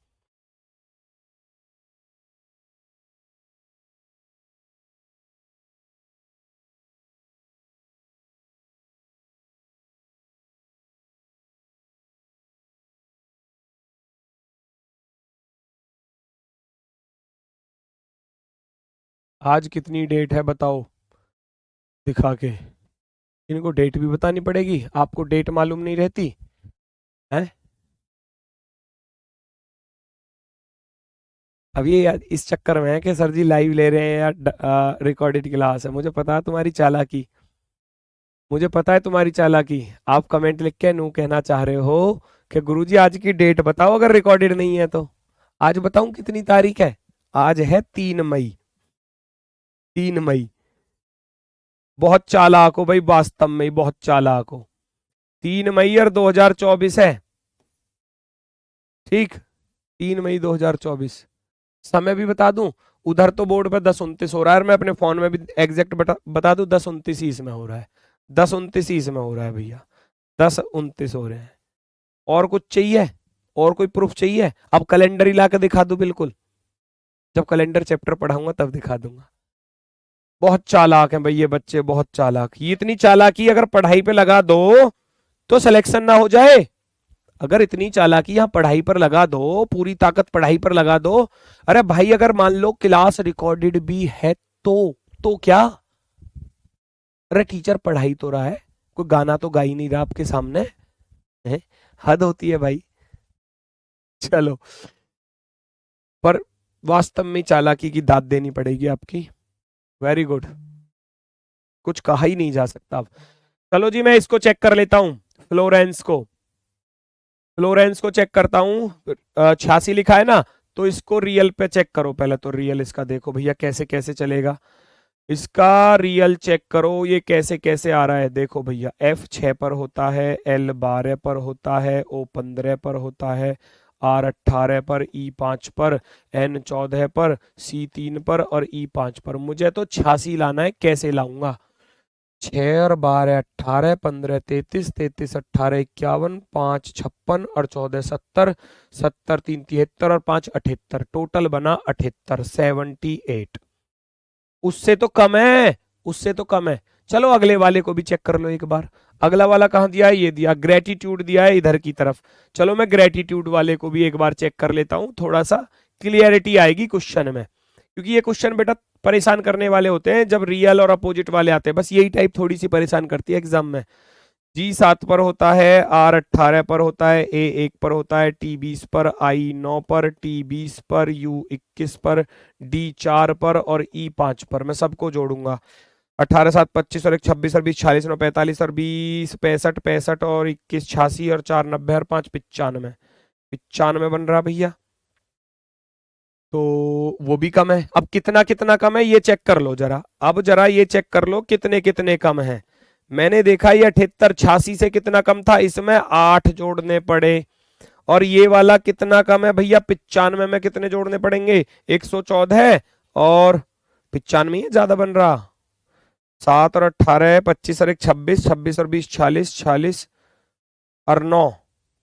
आज कितनी डेट है बताओ दिखा के। इनको डेट भी बतानी पड़ेगी, आपको डेट मालूम नहीं रहती है? अब ये यार इस चक्कर में है कि सर जी लाइव ले रहे हैं या रिकॉर्डेड क्लास है। मुझे पता है तुम्हारी चालाकी, मुझे पता है तुम्हारी चालाकी। आप कमेंट लिख के नू कहना चाह रहे हो कि गुरुजी आज की डेट बताओ अगर रिकॉर्डेड नहीं है तो। आज बताऊं कितनी तारीख है? आज है 3 मई। 3 मई। बहुत चालाक हो भाई, वास्तव में बहुत चालाक हो। 3 मई और 2024 है, ठीक। 3 मई 2024। समय भी बता दूं, उधर तो बोर्ड पे 10:29 हो रहा है, मैं अपने फोन में भी एग्जैक्ट बता दूं 10:29 इसमें हो रहा है, 10:29 इसमें हो रहा है भैया, 10:29 हो रहे हैं। और कुछ चाहिए? और कोई प्रूफ चाहिए? अब कैलेंडर ही ला के दिखा दूं? बिल्कुल, जब कैलेंडर चैप्टर पढ़ाऊंगा तब दिखा दूंगा। बहुत चालाक हैं भाई ये बच्चे, बहुत चालाक। ये इतनी चालाकी अगर पढ़ाई पे लगा दो तो सिलेक्शन ना हो जाए। अगर इतनी चालाकी यहाँ पढ़ाई पर लगा दो, पूरी ताकत पढ़ाई पर लगा दो। अरे भाई अगर मान लो क्लास रिकॉर्डेड भी है तो क्या? अरे टीचर पढ़ाई तो रहा है, कोई गाना तो गा ही नहीं रहा आपके सामने है? हद होती है भाई। चलो, पर वास्तव में चालाकी की दाद देनी पड़ेगी आपकी। वेरी गुड, कुछ कहा ही नहीं जा सकता अब। चलो जी मैं इसको चेक कर लेता हूं, फ्लोरेंस को, फ्लोरेंस को चेक करता हूं। 86 लिखा है ना, तो इसको रियल पे चेक करो पहले। तो रियल इसका देखो भैया कैसे कैसे चलेगा, इसका रियल चेक करो ये कैसे कैसे आ रहा है। देखो भैया F 6 पर होता है, L 12 पर होता है, O 15 पर होता है, R18 पर, E5 पर, N14 पर, C3 पर और E5 पर। मुझे तो 86 लाना है, कैसे लाऊंगा? 6 और 12 18, 15 33, 33 18 51, 5 56 और 14 70, 70 3 73 और 5 78, टोटल बना 78, 78। उससे तो कम है, उससे तो कम है। चलो अगले वाले को भी चेक कर लो एक बार। अगला वाला कहाँ दिया है? ये दिया, ग्रेटिट्यूड दिया है इधर की तरफ। चलो मैं ग्रेटिट्यूड वाले को भी एक बार चेक कर लेता हूं, थोड़ा सा क्लियरिटी आएगी क्वेश्चन में, क्योंकि ये क्वेश्चन बेटा परेशान करने वाले होते हैं जब रियल और अपोजिट वाले आते हैं। बस यही टाइप थोड़ी सी परेशान करती है एग्जाम में। G7 पर होता है, R18 पर होता है, A1 पर होता है, T20 पर, I9 पर, T20 पर, U21 पर, D4 पर और E5 पर। मैं सबको जोड़ूंगा। 18 7 25 और 1 26 और 20 46 9 45 और 20 65 65 और 21 86 और 4 90 और 5 95, 95 बन रहा भैया। तो वो भी कम है। अब कितना कितना कम है ये चेक कर लो जरा। अब जरा ये चेक कर लो कितने कितने कम है। मैंने देखा ये 78 86 से कितना कम था, इसमें 8 जोड़ने पड़े। और ये वाला कितना कम है भैया? 95 में कितने जोड़ने पड़ेंगे? 114 और 95 ही ज्यादा बन रहा। 7 और 18 25 और 1 26, 26 और 20 46, 46 और 9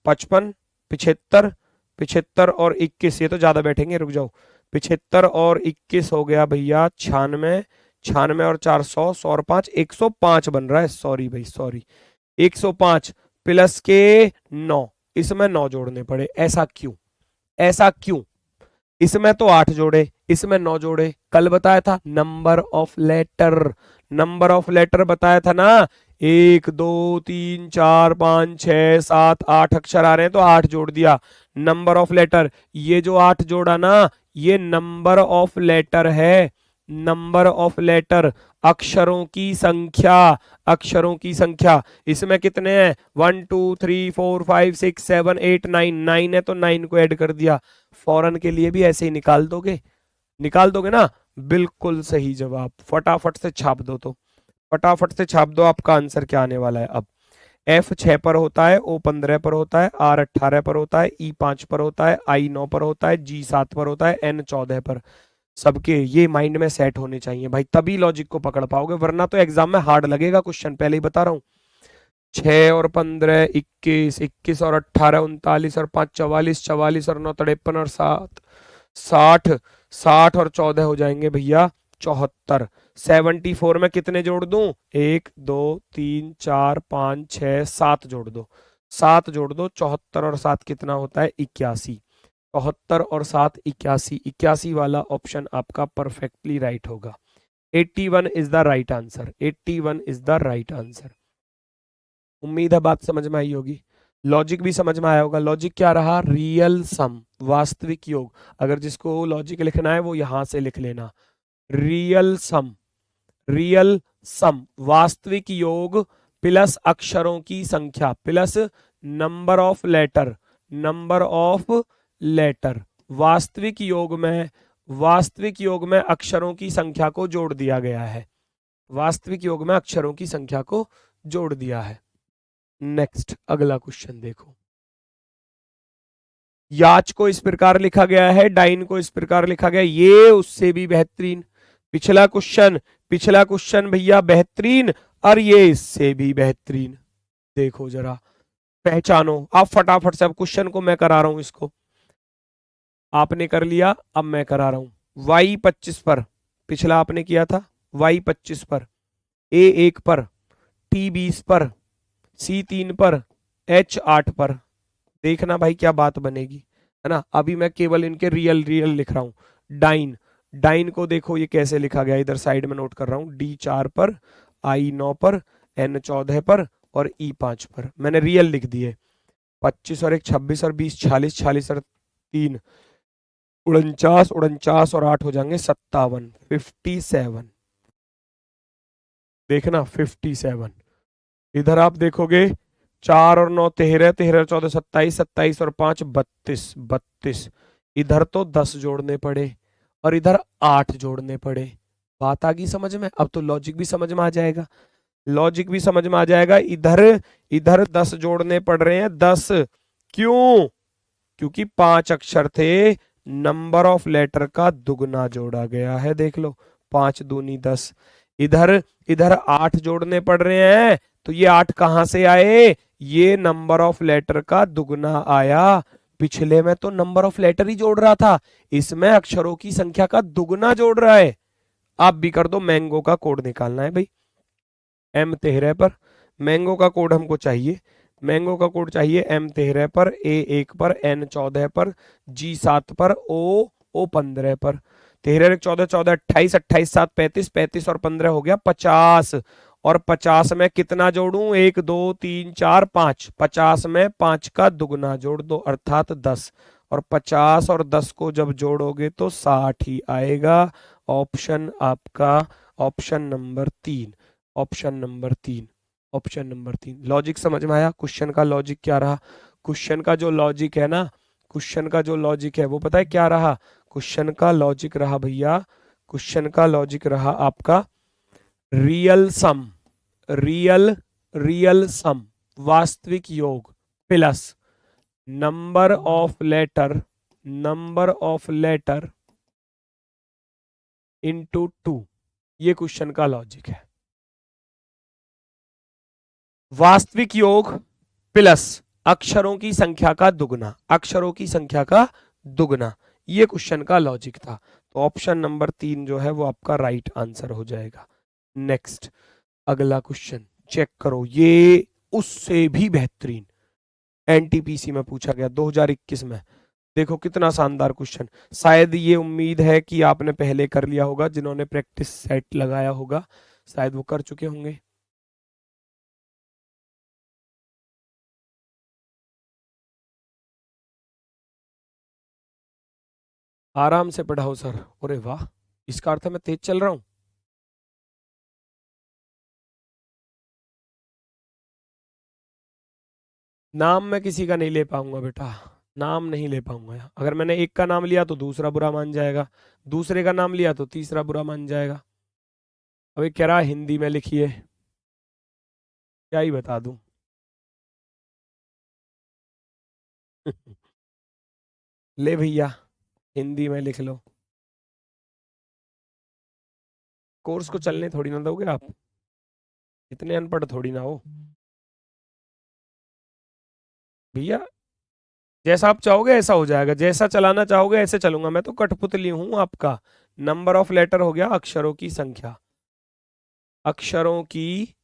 55, 75, 75 और 21, ये तो ज्यादा बैठेंगे, रुक जाओ। 75 और 21 हो गया भैया 96, 96 और 4 100, 100 और 5 105 बन रहा है। सॉरी भाई सॉरी, 105 प्लस के 9, इसमें 9 जोड़ने पड़े। ऐसा क्यों? ऐसा क्यों? इसमें तो 8 जोड़े, इसमें 9 जोड़े। कल बताया था number of letter, number of letter बताया था ना। 1 2 3 4 5 6 7 8 अक्षर आ रहे हैं तो 8 जोड़ दिया। नंबर ऑफ लेटर, ये जो 8 जोड़ा ना, ये नंबर ऑफ लेटर है। नंबर ऑफ लेटर, अक्षरों की संख्या, अक्षरों की संख्या। इसमें कितने हैं? 1 2 3 4 5 6 7 8 9, 9 है तो 9 को ऐड कर दिया। फॉरन के लिए भी ऐसे ही निकाल दोगे? निकाल दोगे ना? बिल्कुल सही जवाब। फटाफट से छाप दो, तो फटाफट से छाप दो आपका आंसर क्या आने वाला है। अब F6 पर होता है, O15 पर होता है, R18 पर होता है, E5 पर होता है, I9 पर होता है, G7 पर होता है, N14 पर। सबके ये माइंड में सेट होने चाहिए भाई, तभी लॉजिक को पकड़ पाओगे, वरना तो एग्जाम में हार्ड लगेगा क्वेश्चन, पहले ही बता रहा हूं। 6 और 15 21, 21 और 18 39 और 5 44, 44 और 9 53 और 7 60, 60 और 14 हो जाएंगे भैया 74। 74 में कितने जोड़ दूं? 1 2 3 4 5 6 7 जोड़ दो, 7 जोड़ दो। 74 और 7 कितना होता है? 81। 74 और 7 81, 81 वाला ऑप्शन आपका परफेक्टली राइट होगा। 81 is the right answer, 81 is the right answer. उम्मीद है बात समझ में आई होगी, लॉजिक भी समझ में आया होगा। लॉजिक क्या रहा? रियल सम, वास्तविक योग। अगर जिसको लॉजिक लिखना है वो यहां से लिख लेना, रियल सम, रियल सम वास्तविक योग प्लस अक्षरों की संख्या plus number of letter, number of letter. वास्तविक योग में, वास्तविक योग में अक्षरों की संख्या को जोड़ दिया गया है, वास्तविक योग में अक्षरों की संख्या को जोड़ दिया है। नेक्स्ट अगला क्वेश्चन देखो। याच को इस प्रकार लिखा गया है, डाइन को इस प्रकार लिखा गया, ये उससे भी बेहतरीन। पिछला क्वेश्चन, पिछला क्वेश्चन भैया बेहतरीन, और ये इससे भी बेहतरीन। देखो जरा, पहचानो आप फटाफट से। अब क्वेश्चन को मैं करा रहा हूं, इसको आपने कर लिया, अब मैं करा रहा हूं। Y25 पर, पिछला आपने किया था Y25 पर, A1 पर, T20 पर, C3 पर, H8 पर। देखना भाई क्या बात बनेगी, है ना। अभी मैं केवल इनके रियल रियल लिख रहा हूं। डाइन, डाइन को देखो ये कैसे लिखा गया, इधर साइड में नोट कर रहा हूं। D4 पर, I9 पर, N14 पर और E5 पर मैंने रियल लिख दिए। 25 और 1 26 और 20 46, 46 और 3 49, 49 और 8 हो जाएंगे 57, 57। देखना 57। इधर आप देखोगे 4 और 9 13, 13 और 14 27, 27 और 5 32, 32। इधर तो 10 जोड़ने पड़े और इधर 8 जोड़ने पड़े। बात आ गई समझ में? अब तो लॉजिक भी समझ में आ जाएगा, लॉजिक भी समझ में आ जाएगा। इधर इधर 10 जोड़ने पड़ रहे हैं, 10। क्यों? क्योंकि 5 अक्षर थे, नंबर ऑफ लेटर का दुगना जोड़ा गया है। देख लो, 5 दूनी 10। इधर इधर 8 जोड़ने पड़ रहे हैं, तो ये 8 कहां से आए? ये नंबर ऑफ लेटर का दुगना आया। पिछले में तो नंबर ऑफ लेटर ही जोड़ रहा था, इसमें अक्षरों की संख्या का दुगना जोड़ रहा है। आप भी कर दो, मैंगो का कोड निकालना है भाई। M13 पर मैंगो का कोड हमको चाहिए। मैंगो का कोड चाहिए M13 पर, A1 पर, N14 पर, G7 पर, O15 पर। 13 14 14 28 28 7 35 35 और 15 हो गया 50। और 50 में कितना जोड़ूं? 1 2 3 4 5। 50 में 5 का दुगना जोड़ दो, अर्थात 10। और 50 और 10 को जब जोड़ोगे तो 60 ही आएगा। ऑप्शन आपका option number 3। Option number 3। Option number 3। Logic समझ में आया? क्वेश्चन का लॉजिक क्या रहा? क्वेश्चन का जो लॉजिक है ना, क्वेश्चन का जो लॉजिक है वो पता है क्या रहा? क्वेश्चन का लॉजिक रहा भैया, क्वेश्चन का लॉजिक रहा आपका real sum, real real sum, वास्तविक योग plus number of letter, number of letter into 2। ये क्वेश्चन का लॉजिक है। वास्तविक योग प्लस अक्षरों की संख्या का दुगना, अक्षरों की संख्या का दुगना, ये क्वेश्चन का लॉजिक था। तो ऑप्शन नंबर 3 जो है वो आपका राइट आंसर हो जाएगा। नेक्स्ट, अगला क्वेश्चन चेक करो, ये उससे भी बेहतरीन एनटीपीसी में पूछा गया 2021 में। देखो कितना शानदार क्वेश्चन। शायद ये उम्मीद है कि आपने पहले कर लिया होगा, जिन्होंने प्रैक्टिस सेट लगाया होगा शायद वो कर चुके होंगे। आराम से पढ़ाओ सर। अरे वाह, इसका अर्थ है मैं तेज चल रहा हूं। नाम मैं किसी का नहीं ले पाऊंगा बेटा, नाम नहीं ले पाऊंगा। अगर मैंने एक का नाम लिया तो दूसरा बुरा मान जाएगा, दूसरे का नाम लिया तो तीसरा बुरा मान जाएगा। अभी कह रहा हिंदी में लिखिए, क्या ही बता दूं। ले भैया, हिंदी में लिख लो। कोर्स को चलने थोड़ी ना दोगे आप, इतने अनपढ़ थोड़ी ना हो भैया। जैसा आप चाहोगे ऐसा हो जाएगा, जैसा चलाना चाहोगे ऐसे चलूंगा। मैं तो कठपुतली हूं आपका। नंबर ऑफ लेटर हो गया अक्षरों की संख्या, अक्षरों की।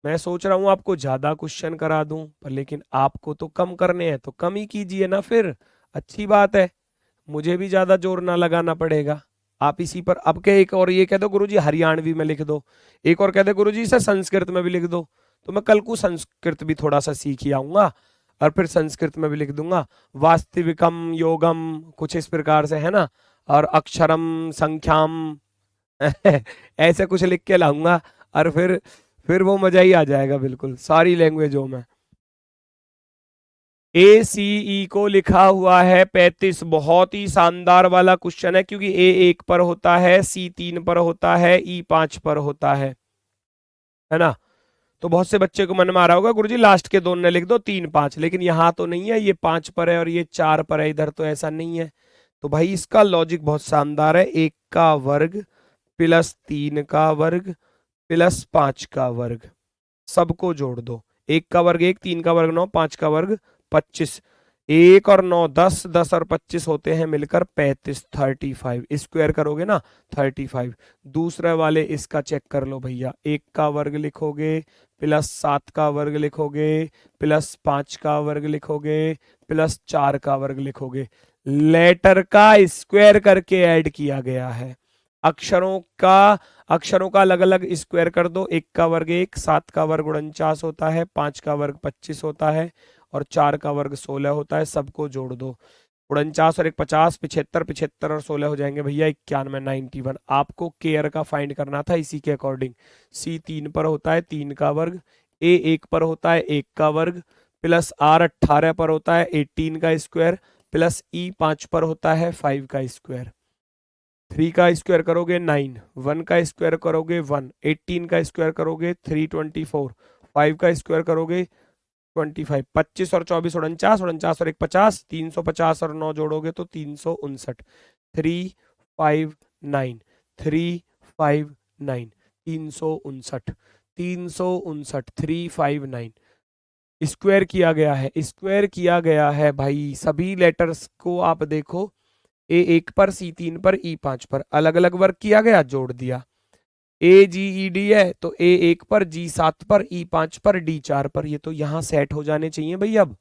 मैं सोच रहा हूं आपको ज्यादा क्वेश्चन करा दूं, पर लेकिन आपको तो कम करने हैं तो कम ही कीजिए ना फिर। अच्छी बात है, मुझे भी ज्यादा जोर ना लगाना पड़ेगा। आप इसी पर अब के एक और ये कह दो गुरुजी हरियाणवी में लिख दो, एक और कह दो गुरुजी इसे संस्कृत में भी लिख दो। तो मैं कल को संस्कृत भी थोड़ा सा सीख ही आऊंगा और फिर संस्कृत में भी लिख दूंगा। वास्तविकम योगम कुछ इस प्रकार से है ना, और अक्षरम संख्याम ऐसे कुछ लिख के लाऊंगा। और फिर वो मजा ही आ जाएगा बिल्कुल, सारी लैंग्वेजों में। ACE को लिखा हुआ है 35। बहुत ही शानदार वाला क्वेश्चन है, क्योंकि A1 पर होता है, C3 पर होता है, E5 पर होता है ना। तो बहुत से बच्चे को मन में आ रहा होगा गुरुजी लास्ट के दोनों ने लिख दो 3 5, लेकिन यहाँ तो नहीं है, ये 5 पर है और ये 4 पर है, इधर तो ऐसा नहीं है। तो भाई इसका लॉजिक बहुत शानदार है। 1 का वर्ग प्लस 3 का वर्ग प्लस 5 का वर्ग, सबको जोड़ दो। 1 का वर्ग 1, 3 का वर्ग 9, 5 का वर्ग 25। 1 और 9 10, 10 और 25 होते हैं मिलकर 35, 35 स्क्वायर करोगे ना 35। दूसरे वाले इसका चेक कर लो भैया, 1 का वर्ग लिखोगे प्लस 7 का वर्ग लिखोगे प्लस 5 का वर्ग लिखोगे प्लस 4 का वर्ग लिखोगे। लेटर का स्क्वायर करके ऐड किया गया है। अक्षरों का अलग अलग स्क्वायर कर दो। 1 का वर्ग 1, 7 का वर्ग 49 होता है, 5 का वर्ग 25 होता है और 4 का वर्ग 16 होता है। सबको जोड़ दो। 49 और 1 50, 75, 75 और 16 हो जाएंगे भैया 91, 91। आपको केयर का फाइंड करना था, इसी के अकॉर्डिंग। C3 पर होता है 3 का वर्ग, A1 पर होता है 1 का वर्ग प्लस R18 पर होता है 18 का स्क्वायर प्लस E5 पर होता है 5 का स्क्वायर। 3 का स्क्वायर करोगे 9, 1 का स्क्वायर करोगे 1, 18 का स्क्वायर करोगे 324, 5 का स्क्वायर करोगे 25, 25 और 24 49, 49 और 1 50, 350 और 9 जोड़ोगे तो 359, 359, 359, 359, 359, 359 स्क्वायर किया गया है, स्क्वायर किया गया है भाई। सभी लेटर्स को आप देखो, A1 पर, C3 पर, E5 पर अलग अलग वर्क किया गया, जोड़ दिया। AGED है तो A1 पर, G7 पर, E5 पर, D4 पर, ये तो यहां सेट हो जाने चाहिए भाई। अब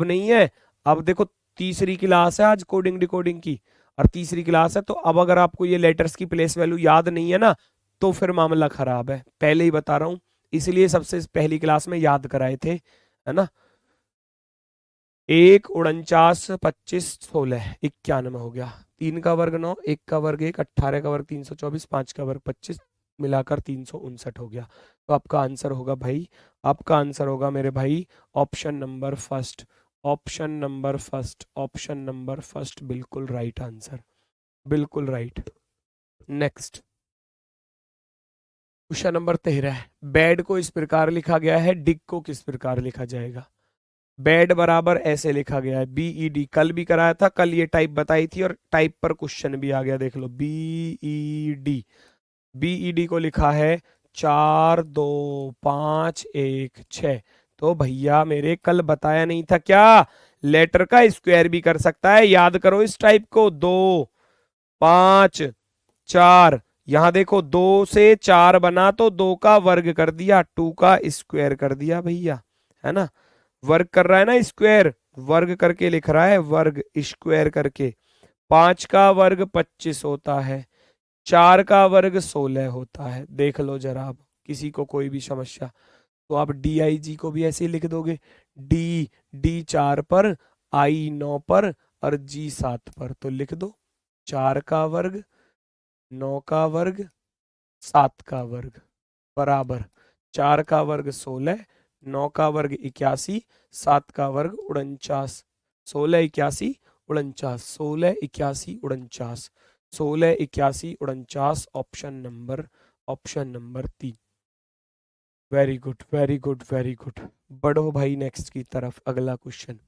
नहीं है। अब देखो तीसरी क्लास है आज कोडिंग डिकोडिंग की, और तीसरी क्लास है, तो अब अगर आपको ये लेटर्स की प्लेस वैल्यू याद नहीं है ना, तो फिर मामला खराब है, पहले ही बता रहा हूं। इसलिए सबसे पहली क्लास में याद कराए थे, है ना। 1 49 25 16 91 हो गया। 3 का वर्ग 9, 1 का वर्ग 1, 18 का वर्ग 324, 5 का वर्ग 25, मिलाकर 359 हो गया। तो आपका आंसर होगा भाई, आपका आंसर होगा मेरे भाई option number first, option number first, option number first, बिल्कुल राइट आंसर, बिल्कुल right. Next question number 13। Bed को इस प्रकार लिखा गया है, डिग को किस प्रकार लिखा जाएगा। बेड बराबर ऐसे लिखा गया है, BED, कल भी कराया था, कल ये टाइप बताई थी और टाइप पर क्वेश्चन भी आ गया, देख लो। BED, BED को लिखा है 4 2 5 1 6। तो भैया मेरे कल बताया नहीं था क्या, लेटर का स्क्वायर भी कर सकता है, याद करो इस टाइप को। 2 5 4, यहां देखो 2 से 4 बना तो 2 का वर्ग कर दिया, 2 का स्क्वायर कर दिया भैया, है ना। वर्ग कर रहा है ना, स्क्वायर वर्ग करके लिख रहा है, वर्ग स्क्वायर करके। 5 का वर्ग 25 होता है, 4 का वर्ग 16 होता है। देख लो जरा, आप किसी को कोई भी समस्या तो आप DIG को भी ऐसे ही लिख दोगे, D 4 पर, I 9 पर और G 7 पर, तो लिख दो 4 का वर्ग, 9 का वर्ग, 7 का वर्ग, बराबर 4 का वर्ग 16, 9 का वर्ग 81, 7 का वर्ग 49, 16 81 49, 16 81 49, 16 81 49, option number 3। Very good, very good, very good. बढ़ो भाई नेक्स्ट की तरफ, अगला क्वेश्चन।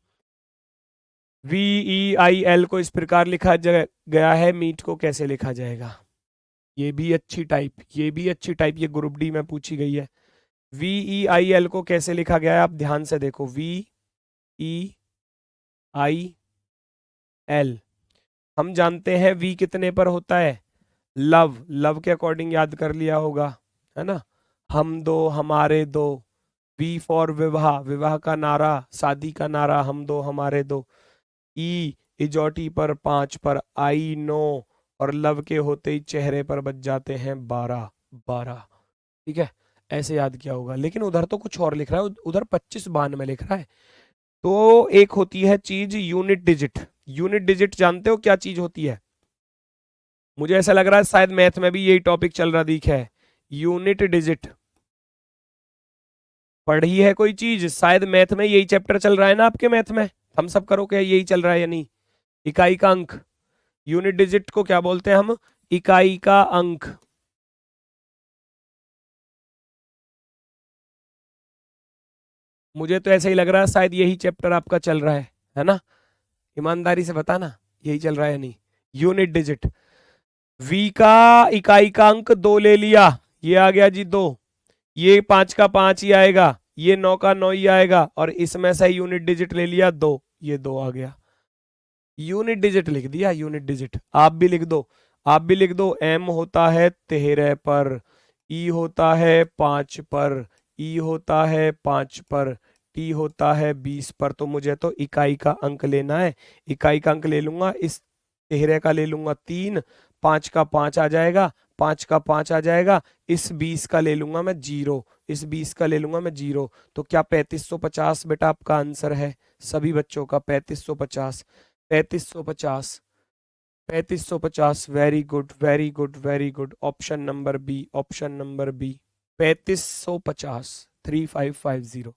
VEIL को इस प्रकार लिखा गया है, मीट को कैसे लिखा जाएगा। ये भी अच्छी टाइप, ये भी अच्छी टाइप, ये ग्रुप डी में पूछी गई है। VEIL को कैसे लिखा गया है, आप ध्यान से देखो। VEIL, हम जानते हैं V कितने पर होता है, लव, लव के अकॉर्डिंग याद कर लिया होगा, है ना। हम दो, हमारे दो। V फॉर विवाह, विवाह का नारा, शादी का नारा, हम दो हमारे दो। E इजोटी पर, 5 पर, I नो, और लव के होते ही चेहरे पर बच जाते हैं 12, 12। ठीक है, ऐसे याद किया होगा, लेकिन उधर तो कुछ और लिख रहा है, उधर 25 92 में लिख रहा है। तो एक होती है चीज यूनिट डिजिट, यूनिट डिजिट जानते हो क्या चीज होती है। मुझे ऐसा लग रहा है शायद मैथ में भी यही टॉपिक चल रहा दिखा है, यूनिट डिजिट पढ़ी है कोई चीज, शायद मैथ में यही चैप्टर चल रहा है ना आपके मैथ में, हम सब करो क्या यही चल रहा है या नहीं। इकाई का अंक, यूनिट डिजिट को क्या बोलते हैं हम, इकाई का अंक। मुझे तो ऐसा ही लग रहा है शायद यही चैप्टर आपका चल रहा है ना। ईमानदारी से बताना यही चल रहा है या नहीं। यूनिट डिजिट, V का इकाई का अंक 2 ले लिया, ये आ गया जी 2, ये 5 का 5 ही आएगा, ये 9 का 9 ही आएगा, और इसमें से यूनिट डिजिट ले लिया 2, ये 2 आ गया। यूनिट डिजिट लिख दिया, यूनिट डिजिट। आप भी लिख दो, आप भी लिख दो। M होता है 13 पर, E होता है 5 पर, E होता है 5 पर, T होता है 20 पर। तो मुझे तो इकाई का अंक लेना है, इकाई का अंक ले लूंगा, इस 13 का ले लूंगा 3, 5 का 5 आ जाएगा, 5 का 5 आ जाएगा, इस 20 का ले लूंगा मैं 0, इस 20 का ले लूंगा मैं 0। तो क्या 3550 बेटा आपका आंसर है, सभी बच्चों का 3550, 3550, 3550। Very good, very good, very good. Option number B, option number B, 3550, 3550।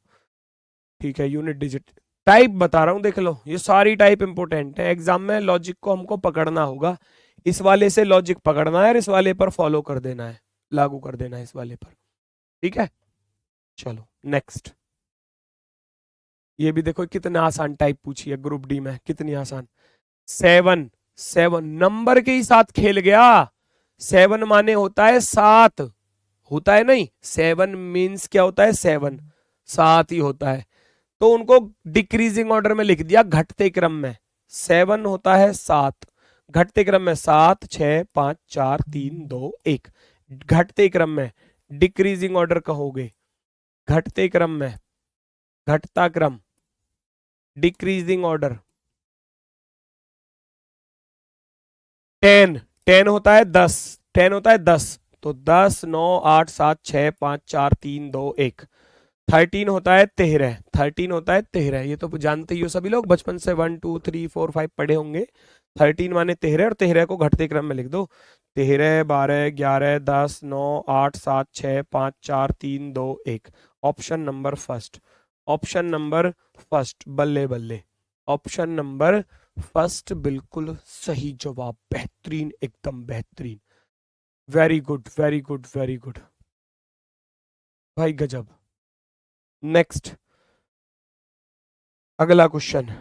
ठीक है, यूनिट डिजिट। टाइप बता रहा हूं देख लो, ये सारी टाइप इंपोर्टेंट है, एग्जाम में लॉजिक को हमको पकड़ना होगा, इस वाले से लॉजिक पकड़ना है और इस वाले पर फॉलो कर देना है, लागू कर देना है इस वाले पर। ठीक है, चलो नेक्स्ट। ये भी देखो कितना आसान टाइप पूछी है ग्रुप डी में, कितनी आसान। 7, 7 नंबर के ही साथ खेल गया। 7 माने होता है 7, होता है नहीं, 7 मीन्स क्या होता है, 7 7 ही होता है। तो उनको डिक्रीजिंग ऑर्डर में लिख दिया, घटते क्रम में। 7 होता है 7, घटते क्रम में 7 6 5 4 3 2 1, घटते क्रम में। डिक्रीजिंग ऑर्डर कहोगे, घटते क्रम में, घटता क्रम, डिक्रीजिंग ऑर्डर। 10, 10 होता है 10, 10 होता है 10, तो 10 9 8 7 6 5 4 3 2 1। 13 होता है 13, 13 होता है 13, ये तो जानते ही हो सभी लोग, बचपन से 1 2 3 4 5 पढ़े होंगे। 13 माने 13, और 13 को घटते क्रम में लिख दो। 13 12 11 10 9 8 7 6 5 4 3 2 1। Option number first, option number first, बल्ले बल्ले, ऑप्शन नंबर फर्स्ट बिल्कुल सही जवाब, बेहतरीन, एकदम बेहतरीन, very good very good very good भाई, गजब। नेक्स्ट, अगला क्वेश्चन।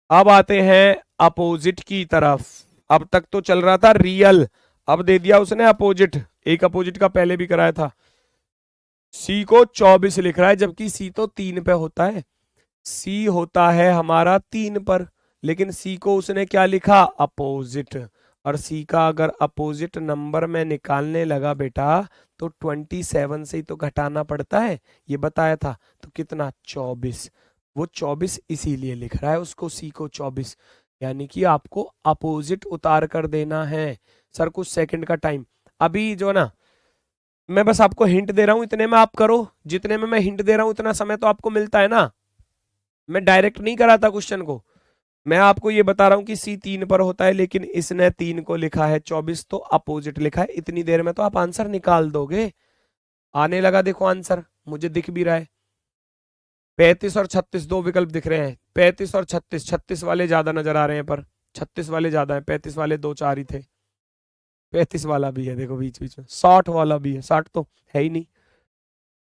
अब आते हैं अपोजिट की तरफ। अब तक तो चल रहा था रियल, अब दे दिया उसने अपोजिट। एक अपोजिट का पहले भी कराया था। सी को 24 लिख रहा है, जबकि सी तो 3 पे होता है। सी होता है हमारा 3 पर, लेकिन सी को उसने क्या लिखा, अपोजिट। और सी का अगर अपोजिट नंबर में निकालने लगा बेटा, तो 27 से ही तो घटाना पड़ता है, ये बताया था। तो कितना, 24। वो 24 इसीलिए लिख रहा है उसको, सी को 24, यानी कि आपको अपोजिट उतार कर देना है। सर कुछ सेकंड का टाइम, अभी जो ना, मैं बस आपको हिंट दे रहा हूं, इतने में आप करो, जितने में मैं हिंट दे रहा हूं इतना समय तो आपको मिलता है ना। मैं डायरेक्ट नहीं कराता क्वेश्चन को, मैं आपको ये बता रहा हूं कि सी 3 पर होता है, लेकिन इसने 3 को लिखा है, 24 तो अपोजिट लिखा है। इतनी देर में तो आप आंसर निकाल दोगे। आने लगा देखो आंसर, मुझे दिख भी रहा है। 35 और 36 दो विकल्प दिख रहे हैं, 35 और 36, 36 वाले ज्यादा नजर आ रहे हैं, पर 36 वाले ज्यादा है, 35 वाले 2 4 ही थे। 35 वाला भी है देखो बीच बीच में, 60 वाला भी है, 60 तो है ही नहीं।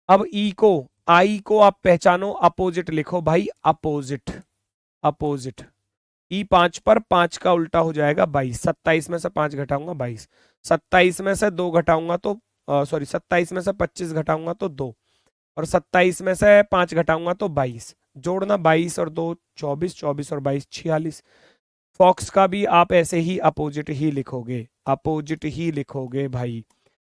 अब ई को, आई को आप पहचानो, अपोजिट लिखो भाई, अपोजिट, अपोजिट। ई 5 पर 5 का उल्टा हो जाएगा 22, 27 में से 5 घटाऊंगा 22, 27 में से 2 घटाऊंगा तो सॉरी 27 में से 25 घटाऊंगा तो 2, और 27 में से 5 घटाऊंगा तो 22, जोड़ना 22 और 2 24, 24 और 22 46। फॉक्स का भी आप ऐसे ही अपोजिट ही लिखोगे, अपोजिट ही लिखोगे भाई।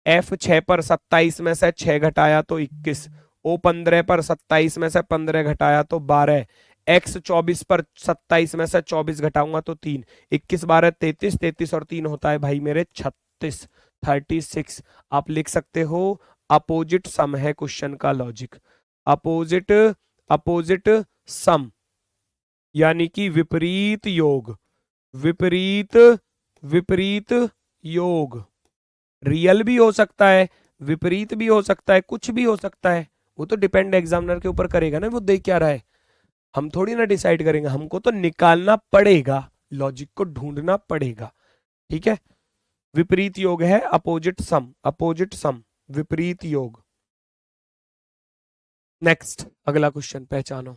एफ 6 पर 27 में से 6 घटाया तो 21, ओ 15 पर 27 में से 15 घटाया तो 12, एक्स 24 पर 27 में से 24 घटाऊंगा तो 3, 21 12 33, 33 और 3 होता है भाई मेरे 36, 36। आप लिख सकते हो, अपोजिट सम है क्वेश्चन का लॉजिक, अपोजिट, अपोजिट सम, यानी कि विपरीत योग, विपरीत, विपरीत योग। रियल भी हो सकता है, विपरीत भी हो सकता है, कुछ भी हो सकता है, वो तो डिपेंड एग्जामिनर के ऊपर करेगा ना, वो देख क्या रहा है। हम थोड़ी ना डिसाइड करेंगे, हमको तो निकालना पड़ेगा, लॉजिक को ढूंढना पड़ेगा, ठीक है। विपरीत योग है अपोजिट सम, अपोजिट सम, विपरीत योग। नेक्स्ट, अगला क्वेश्चन पहचानो।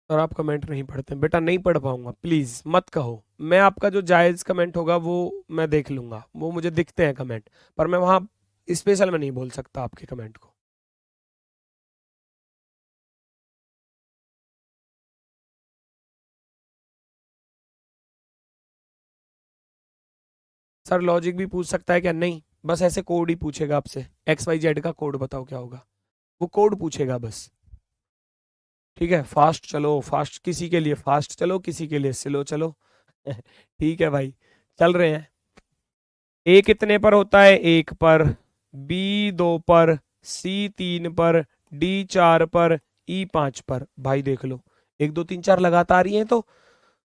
और आप कमेंट नहीं पढ़ते बेटा, नहीं पढ़ पाऊंगा, प्लीज मत कहो। मैं आपका जो जायज कमेंट होगा वो मैं देख लूंगा, वो मुझे दिखते हैं कमेंट, पर मैं वहां स्पेशल में नहीं बोल सकता आपके कमेंट को। सर लॉजिक भी पूछ सकता है क्या, नहीं, बस ऐसे कोड ही पूछेगा आपसे, एक्स वाई जेड का कोड बताओ क्या होगा, वो कोड पूछेगा बस, ठीक है। फास्ट चलो, फास्ट किसी के लिए फास्ट चलो, किसी के लिए स्लो चलो ठीक है भाई, चल रहे हैं। ए कितने पर होता है, 1 पर, बी 2 पर, सी 3 पर, डी 4 पर, ई 5 पर। भाई देख लो, 1 2 3 4 लगातार ही है, तो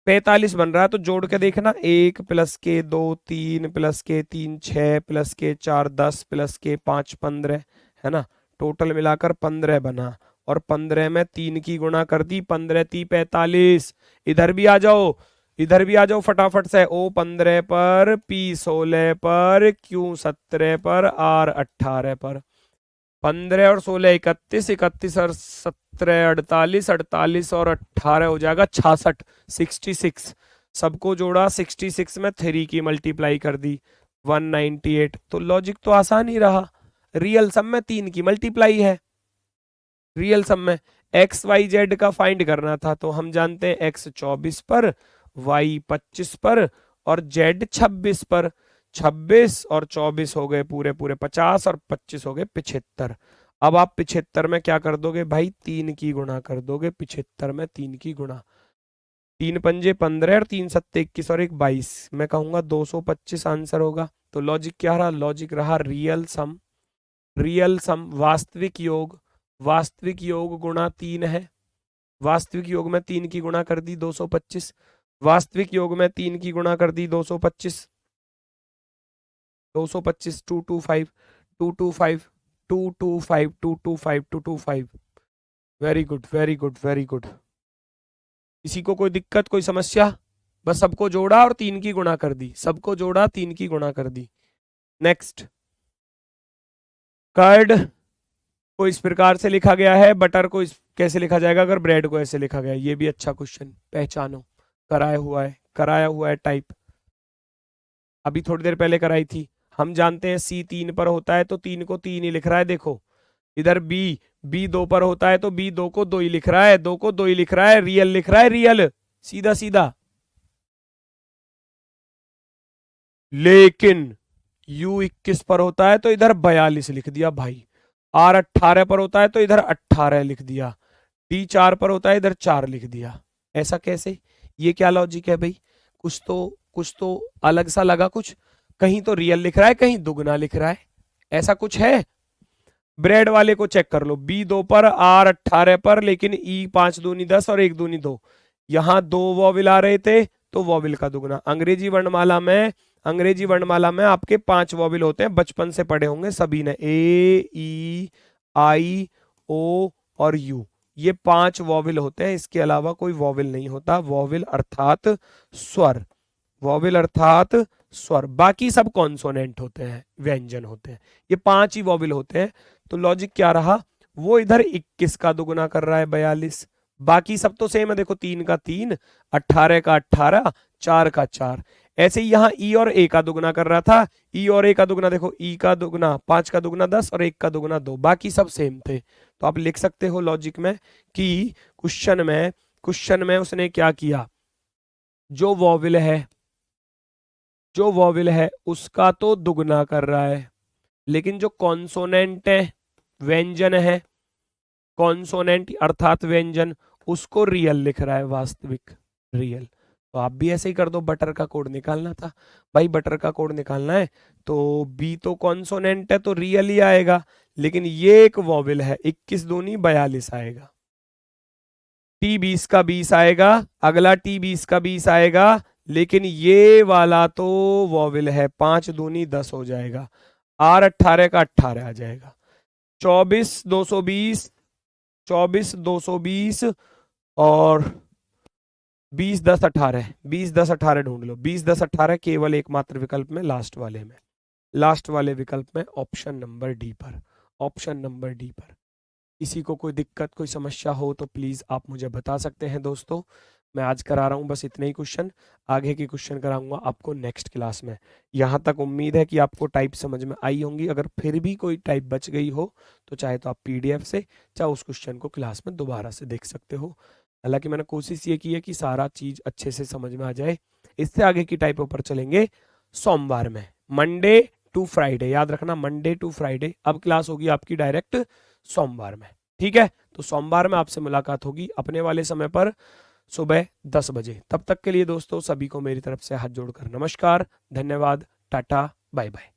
45 बन रहा है, तो जोड़ के देखना, 1 प्लस के 2 3 प्लस के 3 6 प्लस के 4 10 प्लस के 5 15, है ना, टोटल मिलाकर 15 बना, और 15 में 3 की गुणा कर दी, 15 3 45। इधर भी आ जाओ, इधर भी आ जाओ फटाफट से, O 15 पर, P 16 पर, Q 17 पर, R 18 पर। 15 और 16 31, 31 और 17 48, 48 और 18 हो जाएगा 66, 66। सबको जोड़ा, 66 में 3 की मल्टीप्लाई कर दी, 198। तो लॉजिक तो आसान ही रहा, रियल सम में 3 की मल्टीप्लाई है। रियल सम में एक्स वाई जेड का फाइंड करना था, तो हम जानते हैं एक्स 24 पर, वाई 25 पर और जेड 26 पर। 26 और 24 हो गए पूरे पूरे 50 और 25 हो गए 75। अब आप 75 में क्या कर दोगे भाई, 3 की गुणा कर दोगे। 75 में 3 की गुणा, 3 पंजे 15 और 3 सत्ते 21 और 1 22, मैं कहूंगा 225 आंसर होगा। तो लॉजिक क्या रहा, लॉजिक रहा रियल सम। रियल सम वास्तविक योग, वास्तविक योग गुणा 3 है। वास्तविक योग में 3 की गुणा कर दी 225, वास्तविक योग में 3 की गुणा कर दी 225, 225 225 225 225 225 225। Very good very good very good. किसी को कोई दिक्कत कोई समस्या? बस सबको जोड़ा और 3 की गुणा कर दी, सबको जोड़ा 3 की गुणा कर दी। नेक्स्ट, कर्ड को इस प्रकार से लिखा गया है, बटर को कैसे लिखा जाएगा अगर ब्रेड को ऐसे लिखा गया? ये भी अच्छा क्वेश्चन, पहचानो, कराया हुआ है, कराया हुआ है टाइप, अभी थोड़ी देर पहले कराई थी। हम जानते हैं C 3 पर होता है तो 3 को 3 ही लिख रहा है। देखो इधर B 2 पर होता है तो B 2 को 2 ही लिख रहा है, 2 को 2 ही लिख रहा है, रियल लिख रहा है, रियल, सीधा सीधा। लेकिन U 21 पर होता है तो इधर 42 लिख दिया भाई, R 18 पर होता है तो इधर 18 लिख दिया, D 4 पर होता है इधर 4 लिख दिया। ऐसा कैसे? ये क्या लॉजिक है भाई? कुछ तो अलग सा लगा, कुछ कहीं तो रियल लिख रहा है, कहीं दुगना लिख रहा है, ऐसा कुछ है। ब्रेड वाले को चेक कर लो, B 2 पर, R 18 पर, लेकिन E 5 दूनी 10 और 1 दूनी 2, यहां 2 वॉविल आ रहे थे तो वॉविल का दुगना। अंग्रेजी वर्णमाला में आपके 5 वॉविल होते हैं, बचपन से पढ़े होंगे सभी ने, A E I O और U, ये 5 वॉविल होते हैं, इसके अलावा कोई वॉविल नहीं होता। वॉविल अर्थात स्वर, वॉविल अर्थात स्वर, बाकी सब कॉन्सोनेंट होते हैं, व्यंजन होते हैं, ये 5 ही वॉविल होते हैं। तो लॉजिक क्या रहा, वो इधर 21 का दुगुना कर रहा है 42, बाकी सब तो सेम है। देखो 3 का 3, 18 का 18, 4 का 4। ऐसे ही यहाँ E और A का दुगुना कर रहा था, E और A का दुगुना, देखो E का दुगुना 5 का दुगुना 10 और 1 का दुगुना 2, बाकी सब सेम थे। तो आप लिख सकते हो लॉजिक में कि क्वेश्चन में उसने क्या किया, जो वॉविल है उसका तो दुगना कर रहा है, लेकिन जो कॉन्सोनेंट है, व्यंजन है, कॉन्सोनेंट अर्थात व्यंजन, उसको रियल लिख रहा है, वास्तविक, रियल। तो आप भी ऐसे ही कर दो, बटर का कोड निकालना था भाई, बटर का कोड निकालना है तो B तो कॉन्सोनेंट है तो रियल ही आएगा, लेकिन ये एक वॉविल है, 21 दूनी 42 आएगा, T 20 का 20 आएगा, अगला T 20 का 20 आएगा, लेकिन ये वाला तो वॉविल है, 5 दूनी 10 हो जाएगा, R 18 का 18 आ जाएगा, 24 220, 24 220 और 20 10 18, 20 10 18 ढूंढ लो, 20 10 18 केवल एकमात्र विकल्प में, लास्ट वाले विकल्प में, ऑप्शन नंबर डी पर, ऑप्शन नंबर डी पर। किसी को कोई दिक्कत कोई समस्या हो तो प्लीज आप मुझे बता सकते हैं दोस्तों। मैं आज करा रहा हूं बस इतने ही क्वेश्चन, आगे के क्वेश्चन कराऊंगा आपको नेक्स्ट क्लास में। यहां तक उम्मीद है कि आपको टाइप समझ में आई होंगी, अगर फिर भी कोई टाइप बच गई हो तो चाहे तो आप PDF से चाहे उस क्वेश्चन को क्लास में दोबारा से देख सकते हो। हालांकि मैंने कोशिश ये की है कि सारा चीज अच्छे से समझ में आ जाए। इससे आगे की टाइपों पर चलेंगे सोमवार में, मंडे टू फ्राइडे, याद रखना मंडे टू फ्राइडे। अब क्लास होगी आपकी डायरेक्ट सोमवार में, ठीक है? तो सोमवार में आपसे मुलाकात होगी अपने वाले समय पर सुबह 10 बजे। तब तक के लिए दोस्तों सभी को मेरी तरफ से हाथ जोड़कर नमस्कार, धन्यवाद, टाटा, बाय बाय।